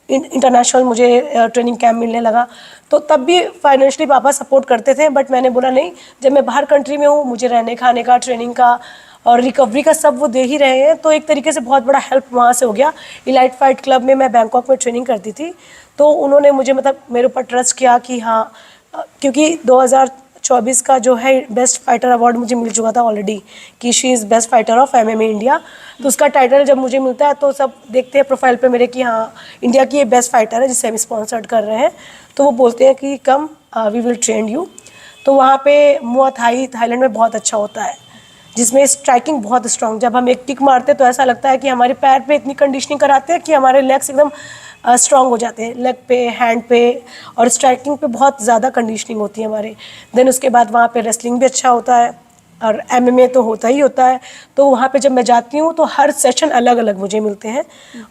इंटरनेशनल मुझे ट्रेनिंग कैंप मिलने लगा। तो तब भी फाइनेंशियली पापा सपोर्ट करते थे, बट मैंने बोला नहीं, जब मैं बाहर कंट्री में हूँ, मुझे रहने खाने का, ट्रेनिंग का और रिकवरी का सब वो दे ही रहे हैं। तो एक तरीके से बहुत बड़ा हेल्प वहाँ से हो गया। इलाइट फाइट क्लब में मैं बैंकॉक में ट्रेनिंग करती थी, तो उन्होंने मुझे मतलब मेरे ऊपर ट्रस्ट किया कि हाँ, क्योंकि 2024 का जो है बेस्ट फाइटर अवार्ड मुझे मिल चुका था ऑलरेडी, कि she is best fighter of MMA India. तो उसका टाइटल जब मुझे मिलता है तो सब देखते हैं प्रोफाइल पे मेरे कि हाँ इंडिया की ये बेस्ट फाइटर है जिसे हम स्पॉन्सर्ड कर रहे हैं। तो वो बोलते हैं कि come we will train you. तो वहाँ पे मुआ थाई थाईलैंड में बहुत अच्छा होता है, जिसमें स्ट्राइकिंग बहुत स्ट्रांग। जब हम एक किक मारते हैं तो ऐसा लगता है कि हमारे पैर पे इतनी कंडीशनिंग कराते हैं कि हमारे लेग्स एकदम स्ट्रांग हो जाते हैं, लेग पे, हैंड पे, और स्ट्राइकिंग पे बहुत ज़्यादा कंडीशनिंग होती है हमारे। देन उसके बाद वहाँ पे रेसलिंग भी अच्छा होता है और एमएमए तो होता ही होता है। तो वहाँ पे जब मैं जाती हूँ तो हर सेशन अलग अलग मुझे मिलते हैं।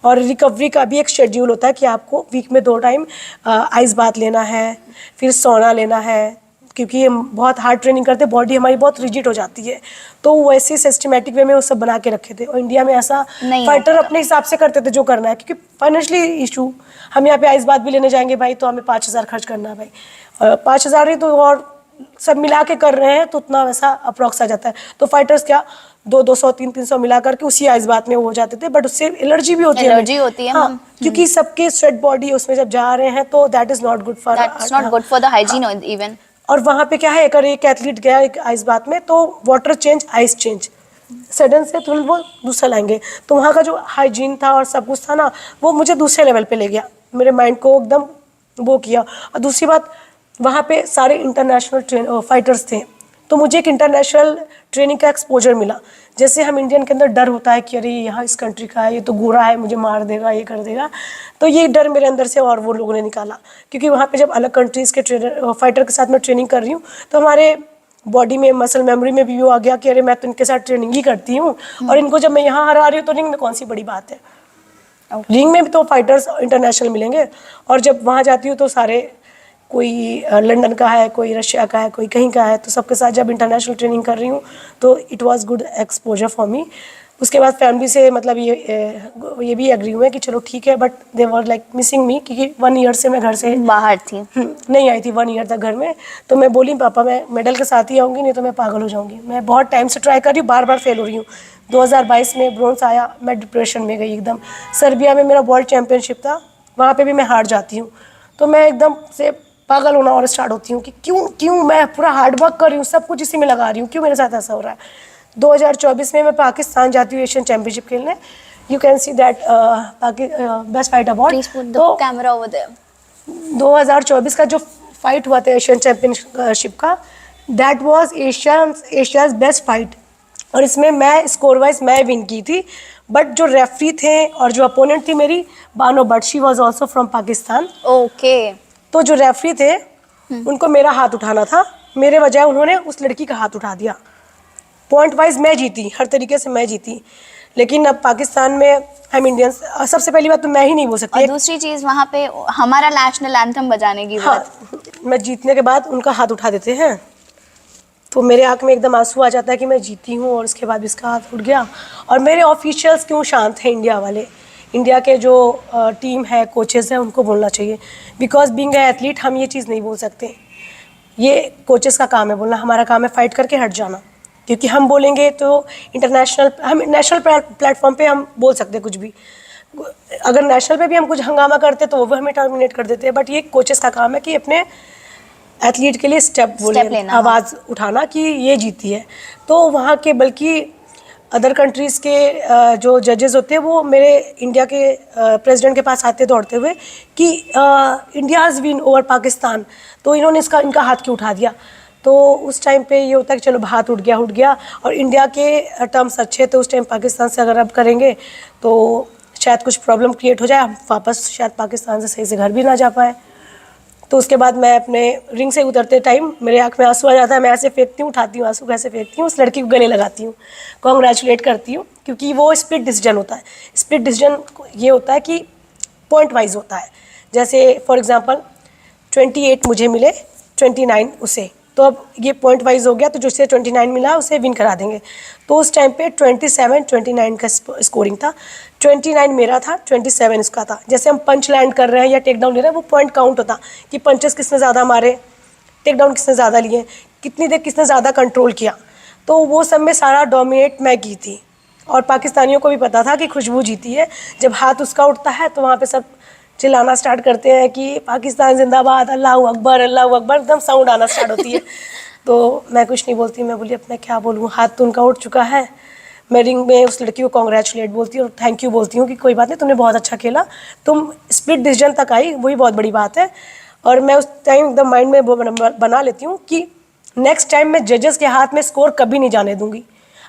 और रिकवरी का भी एक शेड्यूल होता है कि आपको वीक में 2 टाइम आइस बाथ लेना है, फिर सोना लेना है, क्योंकि हम बहुत हार्ड ट्रेनिंग करते हैं, बॉडी हमारी बहुत रिजिड हो जाती है। तो वैसे सिस्टमेटिक वे में वो सब बना के रखे थे। और इंडिया में ऐसा नहीं फाइटर होता। अपने हिसाब से करते थे जो करना है, क्योंकि फाइनेंशियली इशू, हम यहाँ पे आइस बात भी लेने जाएंगे भाई तो हमें 5,000 खर्च करना है भाई, 5,000 ही तो, और सब मिला के कर रहे हैं तो उतना वैसा अप्रॉक्स आ जाता है। तो फाइटर्स क्या 200, 300 मिला करके उसी आइस बात में हो जाते थे, बट उससे एलर्जी भी होती है। एलर्जी होती है हाँ, मैम। क्योंकि सबके स्वेट बॉडी उसमें जब जा रहे हैं तो that is not good for, that's not good for the hygiene even. और वहाँ पे क्या है, अगर एक एथलीट गया एक आइस बात में तो water change, ice change, sudden से तुरंत वो दूसरा लाएंगे। तो वहाँ का जो हाइजीन था और सब कुछ था ना, वो मुझे दूसरे लेवल पे ले गया, मेरे माइंड को एकदम वो किया। और दूसरी बात, वहाँ पे सारे इंटरनेशनल फाइटर्स थे, तो मुझे एक इंटरनेशनल ट्रेनिंग का एक्सपोजर मिला। जैसे हम इंडियन के अंदर डर होता है कि अरे यहाँ इस कंट्री का है, ये तो गोरा है, मुझे मार देगा, ये कर देगा, तो ये डर मेरे अंदर से और वो लोगों ने निकाला। क्योंकि वहाँ पे जब अलग कंट्रीज़ के ट्रेनर फाइटर के साथ मैं ट्रेनिंग कर रही हूँ तो हमारे बॉडी में मसल मेमोरी में भी वो आ गया कि अरे मैं तो इनके साथ ट्रेनिंग ही करती हूँ, और इनको जब मैं यहाँ हरा रही हूँ तो रिंग में कौन सी बड़ी बात है। रिंग में भी तो फाइटर्स इंटरनेशनल मिलेंगे। और जब वहाँ जाती हूँ तो सारे, कोई लंदन का है, कोई रशिया का है, कोई कहीं का है, तो सबके साथ जब इंटरनेशनल ट्रेनिंग कर रही हूँ तो it was good exposure for me. उसके बाद फैमिली से मतलब ये भी एग्री हुए कि चलो ठीक है, but they were like missing मी, क्योंकि 1 ईयर से मैं घर से बाहर थी। नहीं आई थी, 1 ईयर तक घर में। तो मैं बोली पापा मैं मेडल के साथ ही आऊँगी, नहीं तो मैं पागल हो जाऊँगी। मैं बहुत टाइम से ट्राई कर रही हूँ, बार बार फेल हो रही हूँ। 2022 में ब्रोंज आया, मैं डिप्रेशन में गई एकदम। सर्बिया में मेरा वर्ल्ड चैम्पियनशिप था, वहाँ पे भी मैं हार जाती हूँ, तो मैं एकदम से पागल होना और स्टार्ट होती हूँ कि क्यों मैं पूरा हार्ड वर्क कर रही हूँ, सब कुछ इसी में लगा रही हूँ, क्यों मेरे साथ ऐसा हो रहा है। 2024 में मैं पाकिस्तान जाती हूँ एशियन चैम्पियनशिप खेलने। You can see that best fight award. Please put the तो कैमरा ओवर देयर। 2024 का जो फाइट हुआ था एशियन चैम्पियनशिप का, that was Asia's best fight. और इसमें मैं स्कोर वाइज मैं विन की थी, बट जो रेफरी थे और जो अपोनेंट थी मेरी, Bano but, she was also from Pakistan. Okay. तो जो रेफरी थे उनको मेरा हाथ उठाना था, मेरे बजाय उन्होंने उस लड़की का हाथ उठा दिया। पॉइंट वाइज मैं जीती, हर तरीके से मैं जीती। लेकिन अब पाकिस्तान में हम इंडियंस, सबसे पहली बात तो मैं ही नहीं बोल सकती। और दूसरी चीज वहाँ पे हमारा नेशनल एंथम बजाने की हाँ, मैं जीतने के बाद उनका हाथ उठा देते हैं तो मेरे आँख में एकदम आंसू आ जाता है कि मैं जीती हूँ, और उसके बाद इसका हाथ उठ गया। और मेरे ऑफिशियल्स क्यों शांत हैं, इंडिया वाले, इंडिया के जो टीम है, कोचेस हैं, उनको बोलना चाहिए। बिकॉज बीइंग ए एथलीट हम ये चीज़ नहीं बोल सकते, ये कोचेस का काम है बोलना, हमारा काम है फाइट करके हट जाना। क्योंकि हम बोलेंगे तो इंटरनेशनल, हम नेशनल प्लेटफॉर्म पे हम बोल सकते हैं कुछ भी, अगर नेशनल पे भी हम कुछ हंगामा करते तो वो हमें टर्मिनेट कर देते हैं। बट ये कोचेस का काम है कि अपने एथलीट के लिए स्टेप लेना, आवाज़ उठाना कि ये जीती है। तो वहाँ के, बल्कि अदर कंट्रीज़ के जो जजेस होते हैं वो मेरे इंडिया के प्रेसिडेंट के पास आते दौड़ते हुए कि इंडियाज़ विन ओवर पाकिस्तान, तो इन्होंने इनका हाथ क्यों उठा दिया। तो उस टाइम पे ये होता है कि चलो हाथ उठ गया, और इंडिया के टर्म्स अच्छे, तो उस टाइम पाकिस्तान से अगर अब करेंगे तो शायद कुछ प्रॉब्लम क्रिएट हो जाए, हम वापस शायद पाकिस्तान से सही से घर भी ना जा पाए। तो उसके बाद मैं अपने रिंग से उतरते टाइम मेरे आँख में आंसू आ जाता है, मैं ऐसे फेंकती हूँ, उठाती हूँ आंसू, कैसे फेंकती हूँ, उस लड़की को गले लगाती हूँ, कॉन्ग्रेचुलेट करती हूँ, क्योंकि वो स्प्लिट डिसीजन होता है। स्प्लिट डिसीजन ये होता है कि पॉइंट वाइज होता है। जैसे फॉर एग्जांपल 28 मुझे मिले, 29 उसे, तो अब ये पॉइंट वाइज हो गया, तो जिससे 29 मिला उसे विन करा देंगे। तो उस टाइम पे 27-29 का स्कोरिंग था, 29 मेरा था, 27 इसका था। जैसे हम पंच लैंड कर रहे हैं या टेक डाउन ले रहे हैं, वो पॉइंट काउंट होता कि पंचेस किसने ज़्यादा मारे, टेक डाउन किसने ज़्यादा लिए, कितनी देर किसने ज़्यादा कंट्रोल किया। तो वो सब में सारा डोमिनेट मैं की थी, और पाकिस्तानियों को भी पता था कि खुशबू जीती है। जब हाथ उसका उठता है तो वहाँ पे सब चिल्लाना स्टार्ट करते हैं कि पाकिस्तान जिंदाबाद, अल्लाह अकबर, एकदम साउंड आना स्टार्ट होती है। तो मैं कुछ नहीं बोलती, मैं बोली अब मैं क्या बोलूँ, हाथ तो उनका उठ चुका है। मैं रिंग में उस लड़की को कॉन्ग्रेचुलेट बोलती हूँ और थैंक यू बोलती हूँ कि कोई बात नहीं, तुमने बहुत अच्छा खेला, तुम स्प्लिट डिसीजन तक आई, वही बहुत बड़ी बात है। और मैं उस टाइम एकदम माइंड में वो बना लेती हूँ कि नेक्स्ट टाइम मैं जजेस के हाथ में स्कोर कभी नहीं जाने दूंगी।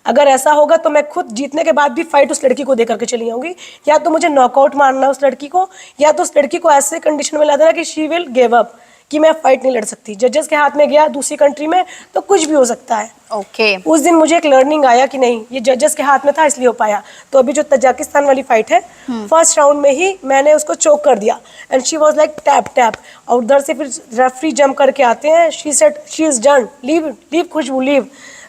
अगर ऐसा होगा तो मैं खुद जीतने के बाद भी फाइट उस लड़की को दे करके चली आऊँगी, या तो मुझे नॉकआउट मारना उस लड़की को, या तो उस लड़की को ऐसे कंडीशन में ला देना कि शी विल गिव अप, कि मैं फाइट नहीं लड़ सकती। जजेस के हाथ में गया दूसरी कंट्री में तो कुछ भी हो सकता है। ओके। उस दिन मुझे एक लर्निंग आया कि नहीं, ये जजेस के हाथ में था इसलिए हो पाया। तो अभी जो तजाकिस्तान वाली फाइट है, फर्स्ट राउंड में ही मैंने उसको चोक कर दिया and she was like tap tap. और उधर से फिर रेफरी जंप करके आते हैं, she said she is done, leave leave Khushboo leave.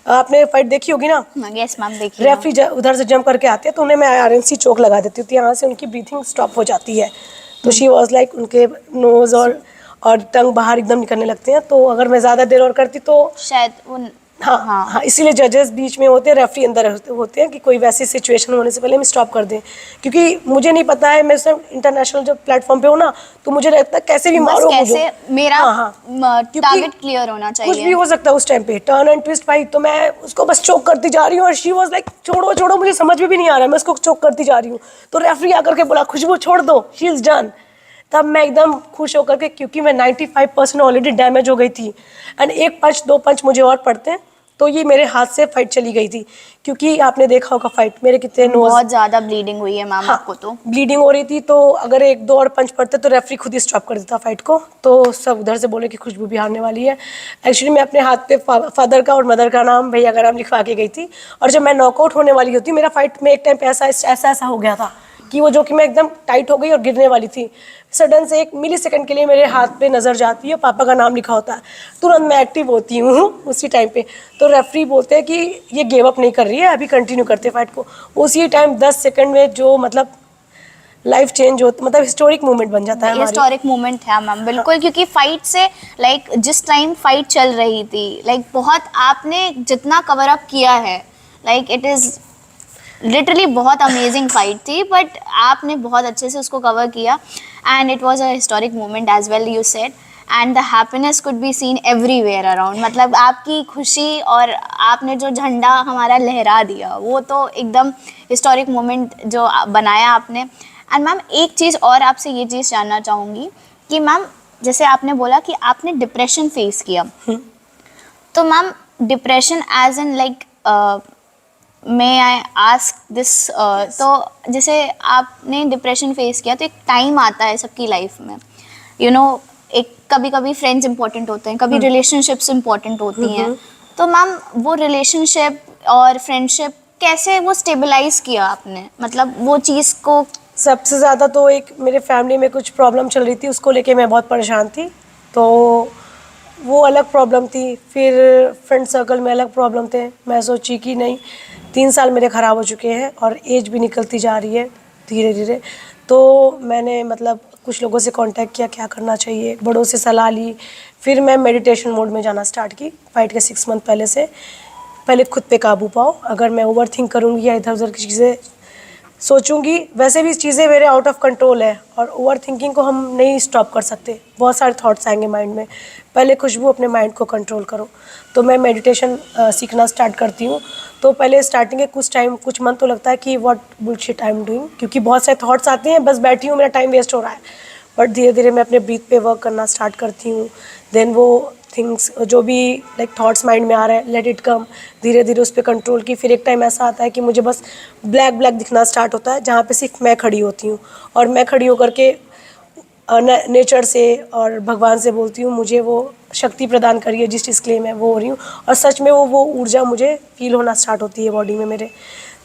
आपने फाइट देखी होगी ना? यस मैम, देखिए। रेफरी उधर से जंप करके आते हैं तो उन्हें मैं आरएनसी चोक लगा देती थी, यहाँ से उनकी ब्रीथिंग स्टॉप हो जाती है। तो शी वाज लाइक उनके नोज और टंग बाहर एकदम निकलने लगते हैं। तो अगर मैं ज़्यादा देर और करती तो शायद उन हाँ, इसीलिए जजेस बीच में होते हैं, रेफरी अंदर होते हैं कि कोई वैसी सिचुएशन होने से पहले हम स्टॉप कर दें। क्योंकि मुझे नहीं पता है, मैं सिर्फ इंटरनेशनल जब प्लेटफॉर्म पे हूँ ना, तो मुझे रहता है कैसे भी मारो कैसे मेरा क्योंकि टारगेट क्लियर होना चाहिए। कुछ भी हो सकता है उस टाइम पे, टर्न एंड ट्विस्ट फाइट। तो मैं उसको बस चोक करती जा रही हूँ और शी वाज लाइक छोड़ो छोड़ो, मुझे समझ में भी नहीं आ रहा है, मैं उसको चोक करती जा रही हूँ। तो रेफरी आकर के बोला खुशबू छोड़ दो, शी इज डन। तब मैं एकदम खुश होकर के, क्योंकि मैं 95% ऑलरेडी डैमेज हो गई थी एंड एक पंच दो पंच मुझे और पड़ते हैं, तो ये मेरे हाथ से फाइट चली गई थी। क्योंकि आपने देखा होगा फाइट मेरे कितने नोज, बहुत ज्यादा ब्लीडिंग हुई है मैम। आपको तो ब्लीडिंग हो रही थी। तो अगर एक दो और पंच पड़ते तो रेफरी खुद ही स्टॉप कर देता फाइट को। तो सब उधर से बोले कि खुशबू भी हारने वाली है। एक्चुअली मैं अपने हाथ पे फादर का और मदर का नाम, भैया का नाम लिखवा के गई थी। और जब मैं नॉकआउट होने वाली होती, मेरा फाइट में एक टाइम पे ऐसा हो गया था कि वो जो कि मैं एकदम टाइट हो गई और गिरने वाली थी, सडन से 1 मिली सेकंड के लिए मेरे हाथ पे नज़र जाती है, पापा का नाम लिखा होता है, तुरंत मैं एक्टिव होती हूँ उसी टाइम पे। तो रेफरी बोलते हैं कि ये गिव अप नहीं कर रही है, अभी कंटिन्यू करते फाइट को। उसी टाइम 10 सेकंड में जो मतलब लाइफ चेंज होता, मतलब हिस्टोरिक मोमेंट बन जाता है। हिस्टोरिक मोमेंट है मैम, बिल्कुल। क्योंकि फाइट से लाइक जिस टाइम फाइट चल रही थी, लाइक बहुत आपने जितना कवर अप किया है, लाइक इट इज़ लिटरली बहुत अमेजिंग फाइट थी, बट आपने बहुत अच्छे से उसको कवर किया and it was a historic moment as well, you said. And the happiness could be seen everywhere around. मतलब आपकी खुशी और आपने जो झंडा हमारा लहरा दिया, वो तो एकदम हिस्टोरिक मोमेंट जो बनाया आपने। एंड मैम एक चीज़ और आपसे ये चीज़ जानना चाहूँगी कि मैम जैसे आपने बोला कि आपने डिप्रेशन फेस किया, तो ma'am depression as in like may I ask this, तो जैसे आपने डिप्रेशन फेस किया तो एक टाइम आता है सबकी लाइफ में, यू नो, एक कभी कभी फ्रेंड्स इंपॉर्टेंट होते हैं, कभी रिलेशनशिप्स इंपॉर्टेंट होती हैं। तो मैम वो रिलेशनशिप और फ्रेंडशिप कैसे वो स्टेबलाइज किया आपने, मतलब वो चीज़ को? सबसे ज़्यादा तो एक मेरे फैमिली में कुछ प्रॉब्लम चल रही थी, उसको लेके मैं बहुत परेशान थी, तो वो अलग प्रॉब्लम थी। फिर फ्रेंड सर्कल में अलग प्रॉब्लम थे। मैं सोची कि नहीं, 3 साल मेरे ख़राब हो चुके हैं और एज भी निकलती जा रही है धीरे धीरे। तो मैंने मतलब कुछ लोगों से कांटेक्ट किया क्या करना चाहिए, बड़ों से सलाह ली। फिर मैं मेडिटेशन मोड में जाना स्टार्ट की फाइट के 6 मंथ पहले से। पहले खुद पे काबू पाओ। अगर मैं ओवर थिंक करूँगी या इधर उधर की चीज़ें सोचूंगी, वैसे भी चीज़ें मेरे आउट ऑफ कंट्रोल है और ओवर थिंकिंग को हम नहीं स्टॉप कर सकते, बहुत सारे थॉट्स आएंगे माइंड में। पहले खुशबू अपने माइंड को कंट्रोल करो। तो मैं मेडिटेशन सीखना स्टार्ट करती हूँ। तो पहले स्टार्टिंग के कुछ मंथ तो लगता है कि what bullshit I am doing, क्योंकि बहुत सारे थॉट्स आते हैं, बस बैठी हूँ मेरा टाइम वेस्ट हो रहा है। बट धीरे धीरे मैं अपने ब्रीथ पे वर्क करना स्टार्ट करती हूँ। देन वो थिंग्स जो भी लाइक थॉट्स माइंड में आ रहे हैं, लेट इट कम, धीरे धीरे उस पर कंट्रोल की। फिर एक टाइम ऐसा आता है कि मुझे बस ब्लैक ब्लैक दिखना स्टार्ट होता है, जहाँ पे सिर्फ मैं खड़ी होती हूँ और मैं खड़ी होकर के नेचर से और भगवान से बोलती हूँ मुझे वो शक्ति प्रदान करिए, जिस चीज़ के लिए मैं वो हो रही हूँ। और सच में वो ऊर्जा मुझे फील होना स्टार्ट होती है बॉडी में मेरे।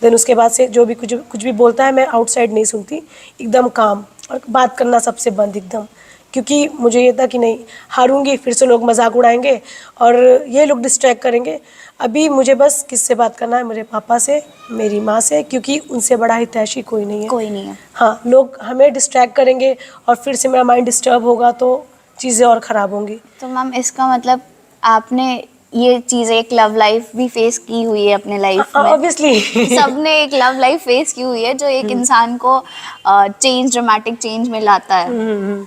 देन उसके बाद से जो भी कुछ भी बोलता है, मैं आउटसाइड नहीं सुनती, एकदम काम, और बात करना सबसे बंद एकदम। क्योंकि मुझे ये था कि नहीं, हारूंगी फिर से लोग मजाक उड़ाएंगे और ये लोग डिस्ट्रैक्ट करेंगे। अभी मुझे बस किससे बात करना है, मेरे पापा से, मेरी माँ से, क्योंकि उनसे बड़ा हितैषी कोई नहीं है। कोई नहीं है। हाँ, लोग हमें डिस्ट्रैक्ट करेंगे और फिर से मेरा माइंड डिस्टर्ब होगा तो चीज़ें और ख़राब होंगी। तो मैम इसका मतलब आपने ये चीज़ एक लव लाइफ भी फेस की हुई है अपने लाइफ में? ऑब्वियसली सबने एक लव लाइफ फेस की हुई है जो एक इंसान को ड्रामेटिक चेंज में लाता है।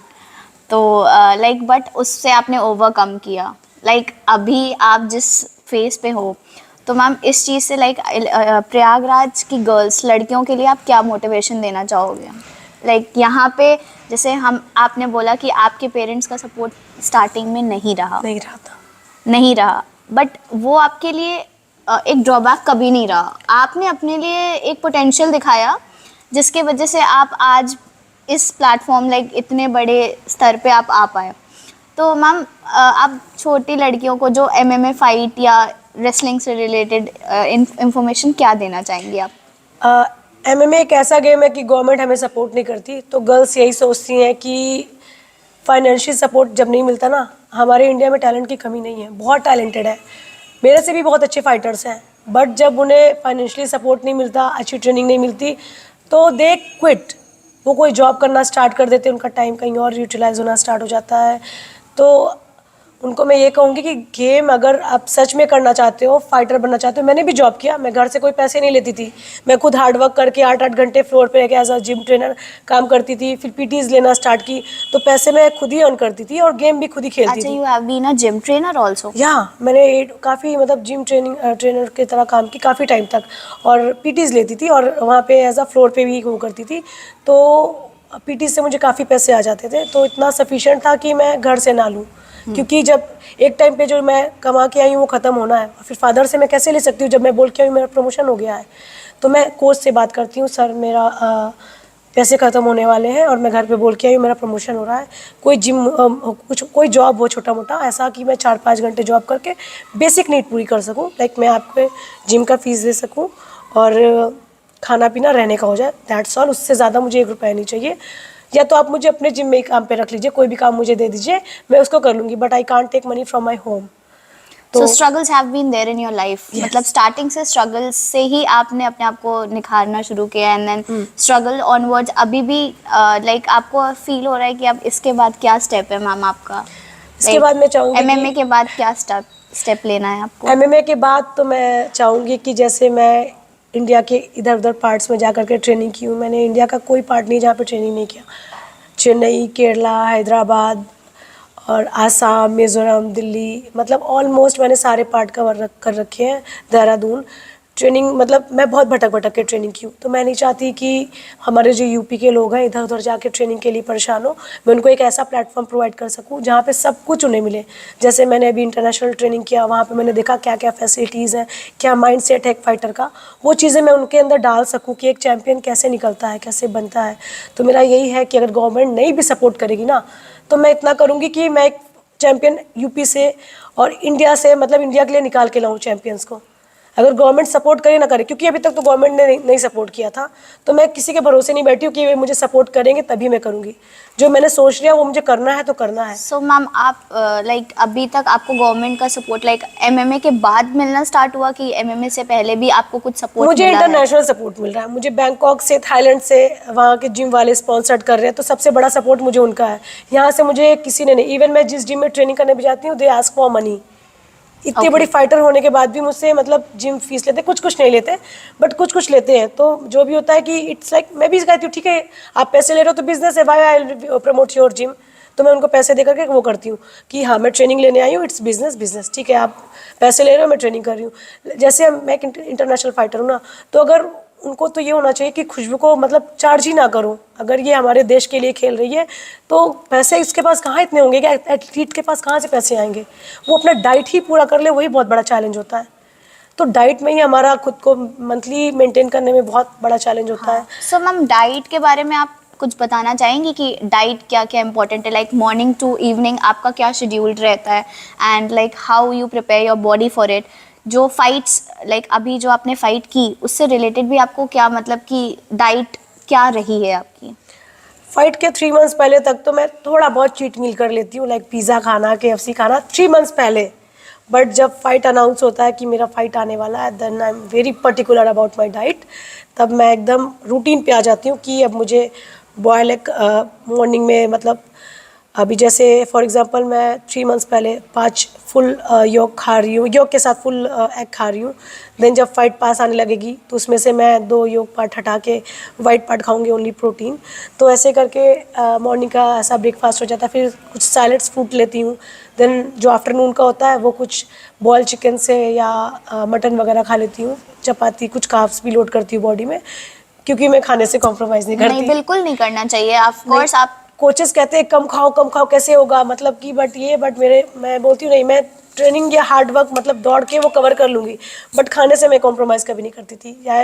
तो लाइक बट उससे आपने ओवरकम किया। लाइक अभी आप जिस फेस पे हो, तो मैम इस चीज़ से लाइक प्रयागराज की गर्ल्स लड़कियों के लिए आप क्या मोटिवेशन देना चाहोगे? लाइक यहाँ पे जैसे हम आपने बोला कि आपके पेरेंट्स का सपोर्ट स्टार्टिंग में नहीं रहा, नहीं रहा था। नहीं रहा, बट वो आपके लिए एक ड्रॉबैक कभी नहीं रहा। आपने अपने लिए एक पोटेंशियल दिखाया जिसके वजह से आप आज इस प्लेटफॉर्म लाइक इतने बड़े स्तर पे आप आ पाए। तो मैम आप छोटी लड़कियों को जो एमएमए फाइट या रेसलिंग से रिलेटेड इंफॉर्मेशन क्या देना चाहेंगी आप? MMA एक ऐसा गेम है कि गवर्नमेंट हमें सपोर्ट नहीं करती, तो गर्ल्स यही सोचती हैं कि फाइनेंशियल सपोर्ट जब नहीं मिलता ना, हमारे इंडिया में टैलेंट की कमी नहीं है, बहुत टैलेंटेड है, मेरे से भी बहुत अच्छे फाइटर्स हैं, बट जब उन्हें फाइनेंशियली सपोर्ट नहीं मिलता, अच्छी ट्रेनिंग नहीं मिलती, तो दे क्विट, वो कोई जॉब करना स्टार्ट कर देते हैं, उनका टाइम कहीं और यूटिलाइज होना स्टार्ट हो जाता है। तो उनको मैं ये कहूँगी कि गेम अगर आप सच में करना चाहते हो, फाइटर बनना चाहते हो, मैंने भी जॉब किया, मैं घर से कोई पैसे नहीं लेती थी, मैं खुद हार्डवर्क करके 8-8 घंटे फ्लोर पे रह एज अ जिम ट्रेनर काम करती थी, फिर पीटीज लेना स्टार्ट की, तो पैसे मैं खुद ही अर्न करती थी और गेम भी खुद ही खेलती अच्छा, थी। You have been a gym trainer also? या मैंने काफ़ी मतलब जिम ट्रेनर की तरह काम की काफ़ी टाइम तक, और पीटीज लेती थी और वहाँ पे एज अ फ्लोर पे भी वो करती थी, तो पीटी से मुझे काफ़ी पैसे आ जाते थे, तो इतना सफिशिएंट था कि मैं घर से ना लूँ, क्योंकि जब एक टाइम पे जो मैं कमा के आई हूँ वो ख़त्म होना है, और फिर फादर से मैं कैसे ले सकती हूँ जब मैं बोल के आई हूँ मेरा प्रमोशन हो गया है। तो मैं कोच से बात करती हूँ, सर मेरा पैसे ख़त्म होने वाले हैं और मैं घर पे बोल के आई हूँ मेरा प्रमोशन हो रहा है, कोई जिम कुछ कोई जॉब हो छोटा मोटा ऐसा कि मैं 4-5 घंटे जॉब करके बेसिक नीड पूरी कर सकूँ, लाइक मैं आपको जिम का फीस दे सकूँ और खाना पीना रहने का हो जाए, दैट्स ऑल, उससे ज़्यादा मुझे 1 रुपया नहीं चाहिए। या तो आप मुझे अपने जिम में ही काम पे रख लीजिए, कोई भी काम मुझे दे दीजिए, मैं उसको कर लूँगी, but I can't take money from my home. So struggles have been there in your life, Yes. मतलब स्टार्टिंग से स्ट्रगल्स से ही आपने अपने आप को निखारना शुरू किया, एंड देन स्ट्रगल ऑनवर्ड्स अभी भी लाइक आपको फील हो रहा है कि अब इसके बाद क्या स्टेप है मैम आपका? इसके बाद मैं चाहूँगी एमएमए के बाद क्या स्टेप लेना है आपको? MMA के बाद तो मैं चाहूँगी कि जैसे मैं इंडिया के इधर उधर पार्ट्स में जा कर के ट्रेनिंग की हूँ, मैंने इंडिया का कोई पार्ट नहीं जहाँ पे ट्रेनिंग नहीं किया, चेन्नई, केरला, हैदराबाद और आसाम, मिज़ोरम, दिल्ली, मतलब ऑलमोस्ट मैंने सारे पार्ट कवर कर रखे हैं, देहरादून ट्रेनिंग, मतलब मैं बहुत भटक भटक के ट्रेनिंग की हूँ, तो मैं नहीं चाहती कि हमारे जो यूपी के लोग हैं इधर उधर जाके ट्रेनिंग के लिए परेशान हो, मैं उनको एक ऐसा प्लेटफॉर्म प्रोवाइड कर सकूँ जहाँ पे सब कुछ उन्हें मिले। जैसे मैंने अभी इंटरनेशनल ट्रेनिंग किया, वहाँ पे मैंने देखा क्या क्या फैसिलिटीज़ हैं, क्या माइंड सेट है एक फाइटर का, वो चीज़ें मैं उनके अंदर डाल सकूँ कि एक चैम्पियन कैसे निकलता है, कैसे बनता है। तो मेरा यही है कि अगर गवर्नमेंट नहीं भी सपोर्ट करेगी ना, तो मैं इतना करूँगी कि मैं एक चैम्पियन यूपी से और इंडिया से, मतलब इंडिया के लिए निकाल के लाऊँ चैम्पियंस को, अगर गवर्नमेंट सपोर्ट करे ना करे, क्योंकि अभी तक तो गवर्नमेंट ने नहीं सपोर्ट किया था, तो मैं किसी के भरोसे नहीं बैठी हूँ कि वे मुझे सपोर्ट करेंगे तभी मैं करूँगी, जो मैंने सोच लिया वो मुझे करना है तो करना है। सो मैम आप लाइक अभी तक आपको गवर्नमेंट का सपोर्ट लाइक एमएमए के बाद मिलना स्टार्ट हुआ कि एमएमए से पहले भी आपको कुछ सपोर्ट मुझे मिला है? इंटरनेशनल सपोर्ट मिल रहा है, मुझे बैंकॉक से, थाईलैंड से, वहाँ के जिम वाले स्पॉन्सर्ड कर रहे हैं, तो सबसे बड़ा सपोर्ट मुझे उनका है। यहाँ से मुझे किसी ने नहीं, इवन मैं जिस जिम में ट्रेनिंग करने भी जाती हूँ, दे आस्क फॉर मनी, इतनी बड़ी फाइटर होने के बाद भी मुझसे मतलब जिम फीस लेते, कुछ कुछ नहीं लेते बट कुछ कुछ लेते हैं। तो जो भी होता है कि इट्स लाइक मैं भी कहती हूँ ठीक है आप पैसे ले रहे हो तो बिजनेस है, why I promote your gym, तो मैं उनको पैसे दे करके वो करती हूँ कि हाँ मैं ट्रेनिंग लेने आई हूँ, इट्स बिजनेस, ठीक है आप पैसे ले रहे हो, मैं ट्रेनिंग कर रही हूँ। जैसे मैं एक इंटरनेशनल फाइटर हूँ ना, तो अगर उनको तो ये होना चाहिए कि खुशबू को मतलब चार्ज ही ना करूं, अगर ये हमारे देश के लिए खेल रही है तो पैसे इसके पास कहाँ इतने होंगे, क्या एथलीट के पास कहाँ से पैसे आएंगे, वो अपना डाइट ही पूरा कर ले, वही बहुत बड़ा चैलेंज होता है। तो डाइट में ही हमारा खुद को मंथली मेंटेन करने में बहुत बड़ा चैलेंज होता है। सो मैम डाइट के बारे में आप कुछ बताना चाहेंगी कि डाइट क्या क्या इंपॉर्टेंट है, लाइक मॉर्निंग टू इवनिंग आपका क्या शेड्यूल रहता है, and like how you prepare your body for it, जो फाइट्स लाइक अभी जो आपने फाइट की उससे रिलेटेड भी आपको क्या मतलब कि डाइट क्या रही है आपकी? फाइट के 3 मंथ्स पहले तक तो मैं थोड़ा बहुत चीट मील कर लेती हूँ, लाइक पिज़्ज़ा खाना, KFC खाना 3 मंथ्स पहले, बट जब फाइट अनाउंस होता है कि मेरा फाइट आने वाला है, then I am very particular about my diet, तब मैं एकदम रूटीन पे आ जाती हूँ कि अब मुझे बॉयल एग मॉर्निंग में मतलब अभी जैसे फॉर एग्जांपल मैं 3 मंथ्स पहले 5 फुल योग खा रही हूँ, योग के साथ फुल एग खा रही हूँ। देन जब फाइट पास आने लगेगी तो उसमें से मैं 2 योग पार्ट हटा के वाइट पार्ट खाऊंगी, ओनली प्रोटीन। तो ऐसे करके मॉर्निंग का ऐसा ब्रेकफास्ट हो जाता है। फिर कुछ सैलड्स फ्रूट लेती हूँ। देन जो आफ्टरनून का होता है वो कुछ बॉयल चिकन से या मटन वगैरह खा लेती हूँ, चपाती, कुछ कार्ब्स भी लोड करती हूँ बॉडी में, क्योंकि मैं खाने से कॉम्प्रोमाइज़ नहीं करती। नहीं, बिल्कुल नहीं करना चाहिए, ऑफ कोर्स आप कोचेस कहते हैं कम खाओ कैसे होगा, मतलब कि बट मैं बोलती हूँ नहीं, मैं ट्रेनिंग या हार्ड वर्क मतलब दौड़ के वो कवर कर लूँगी, बट खाने से मैं कॉम्प्रोमाइज़ कभी नहीं करती थी। या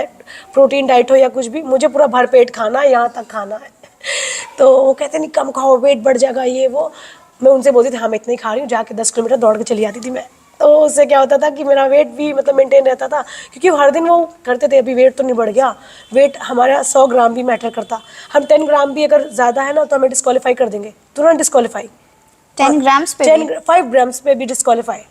प्रोटीन डाइट हो या कुछ भी, मुझे पूरा भरपेट खाना है, यहाँ तक खाना है। तो वो कहते नहीं कम खाओ वेट बढ़ जाएगा ये वो। मैं उनसे बोलती थी हाँ मैं इतना ही खा रही हूँ, जाके 10 किलोमीटर दौड़ के चली आती थी मैं। तो उससे क्या होता था कि मेरा वेट भी मतलब मेंटेन रहता था, क्योंकि हर दिन वो करते थे। अभी वेट तो नहीं बढ़ गया, वेट हमारा 100 ग्राम भी मैटर करता। हम 10 ग्राम भी अगर ज़्यादा है ना तो हमें डिस्क्वालीफाई कर देंगे, तुरंत डिस्क्वालीफाई। 10 ग्राम्स पे भी 5 ग्राम्स पे भी डिस्क्वालीफाई।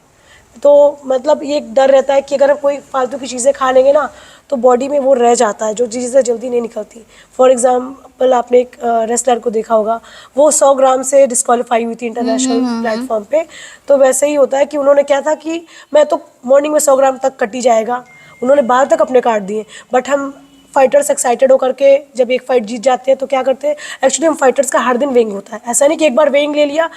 तो मतलब ये एक डर रहता है कि अगर हम कोई फालतू की चीज़ें खा लेंगे ना तो बॉडी में वो रह जाता है, जो चीज़ें जल्दी नहीं निकलती। फॉर एग्जांपल आपने एक रेसलर को देखा होगा, वो 100 ग्राम से डिस्क्वालीफाई हुई थी इंटरनेशनल प्लेटफॉर्म पे। तो वैसे ही होता है कि उन्होंने क्या था कि मैं तो मॉर्निंग में 100 ग्राम तक कट ही जाएगा, उन्होंने बाहर तक अपने काट दिए। बट हम फाइटर्स एक्साइटेड होकर के जब एक फाइट जीत जाते हैं तो क्या करते हैं, एक्चुअली हम फाइटर्स का हर दिन वेइंग होता है, ऐसा नहीं कि एक बार वेइंग ले लिया।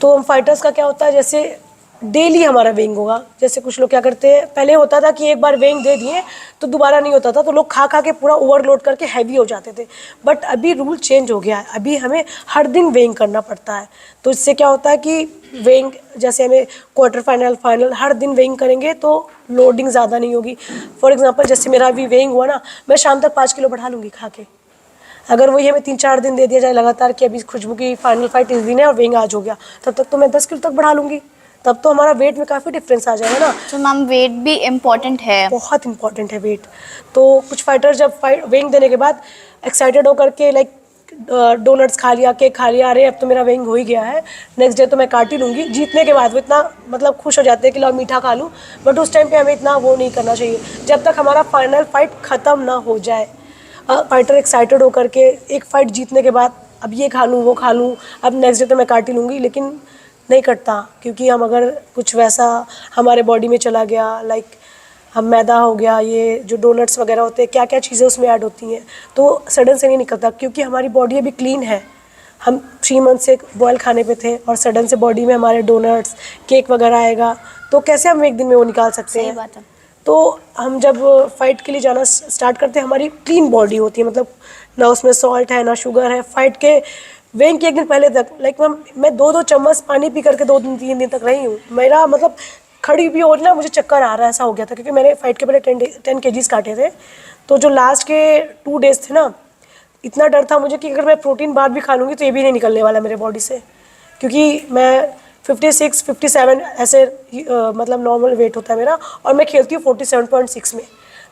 तो हम फाइटर्स का क्या होता है, जैसे डेली हमारा वेइंग होगा। जैसे कुछ लोग क्या करते हैं, पहले होता था कि एक बार वेइंग दे दिए तो दोबारा नहीं होता था, तो लोग खा खा के पूरा ओवरलोड करके हैवी हो जाते थे। बट अभी रूल चेंज हो गया है, अभी हमें हर दिन वेइंग करना पड़ता है। तो इससे क्या होता है कि वेइंग जैसे हमें क्वार्टर फाइनल फाइनल हर दिन वेइंग करेंगे तो लोडिंग ज़्यादा नहीं होगी। फॉर एग्जाम्पल जैसे मेरा अभी वेइंग हुआ ना, मैं शाम तक 5 किलो बढ़ा लूँगी खा के। अगर वही हमें 3-4 दिन दे दिया जाए लगातार कि अभी खुशबू की फाइनल फाइट इस दिन है और वेइंग आज हो गया, तब तक तो मैं 10 किलो तक बढ़ा लूँगी। तब तो हमारा वेट में काफ़ी डिफरेंस आ जाएगा ना। तो मैम वेट भी इम्पोर्टेंट है। बहुत इंपॉर्टेंट है वेट। तो कुछ फाइटर जब वेइंग देने के बाद एक्साइटेड होकर के लाइक डोनट्स खा लिया, केक खा लिया, अरे अब तो मेरा वेइंग हो ही गया है, नेक्स्ट डे तो मैं काट ही लूँगी। जीतने के बाद वो इतना मतलब खुश हो जाते हैं कि लो मीठा खा लूँ, बट उस टाइम पे हमें इतना वो नहीं करना चाहिए जब तक हमारा फाइनल फाइट ख़त्म ना हो जाए। फाइटर एक्साइटेड होकर के एक फ़ाइट जीतने के बाद अब ये खा लूँ वो खा लूँ, अब नेक्स्ट डे तो मैं काट ही लूँगी, लेकिन नहीं कटता। क्योंकि हम अगर कुछ वैसा हमारे बॉडी में चला गया, लाइक हम मैदा हो गया, ये जो डोनट्स वगैरह होते हैं, क्या क्या चीज़ें उसमें ऐड होती हैं, तो सडन से नहीं निकलता। क्योंकि हमारी बॉडी अभी क्लीन है, हम 3 मंथ से बॉयल खाने पे थे और सडन से बॉडी में हमारे डोनट्स केक वगैरह आएगा, तो कैसे हम एक दिन में वो निकाल सकते हैं। सही बात है। तो हम जब फाइट के लिए जाना स्टार्ट करते हैं, हमारी क्लीन बॉडी होती है, मतलब ना उसमें सॉल्ट है ना शुगर है। फाइट के वेइंग के एक दिन पहले तक लाइक मैं 2-2 चम्मच पानी पी करके 2-3 दिन तक रही हूँ। मेरा मतलब खड़ी भी हो ना मुझे चक्कर आ रहा है ऐसा हो गया था, क्योंकि मैंने फाइट के पहले 10 kgs काटे थे। तो जो लास्ट के 2 डेज थे ना, इतना डर था मुझे कि अगर मैं प्रोटीन बार भी खा लूँगी तो ये भी नहीं निकलने वाला मेरे बॉडी से, क्योंकि मैं 56-57 ऐसे मतलब नॉर्मल वेट होता है मेरा, और मैं खेलती हूँ 47.6 में।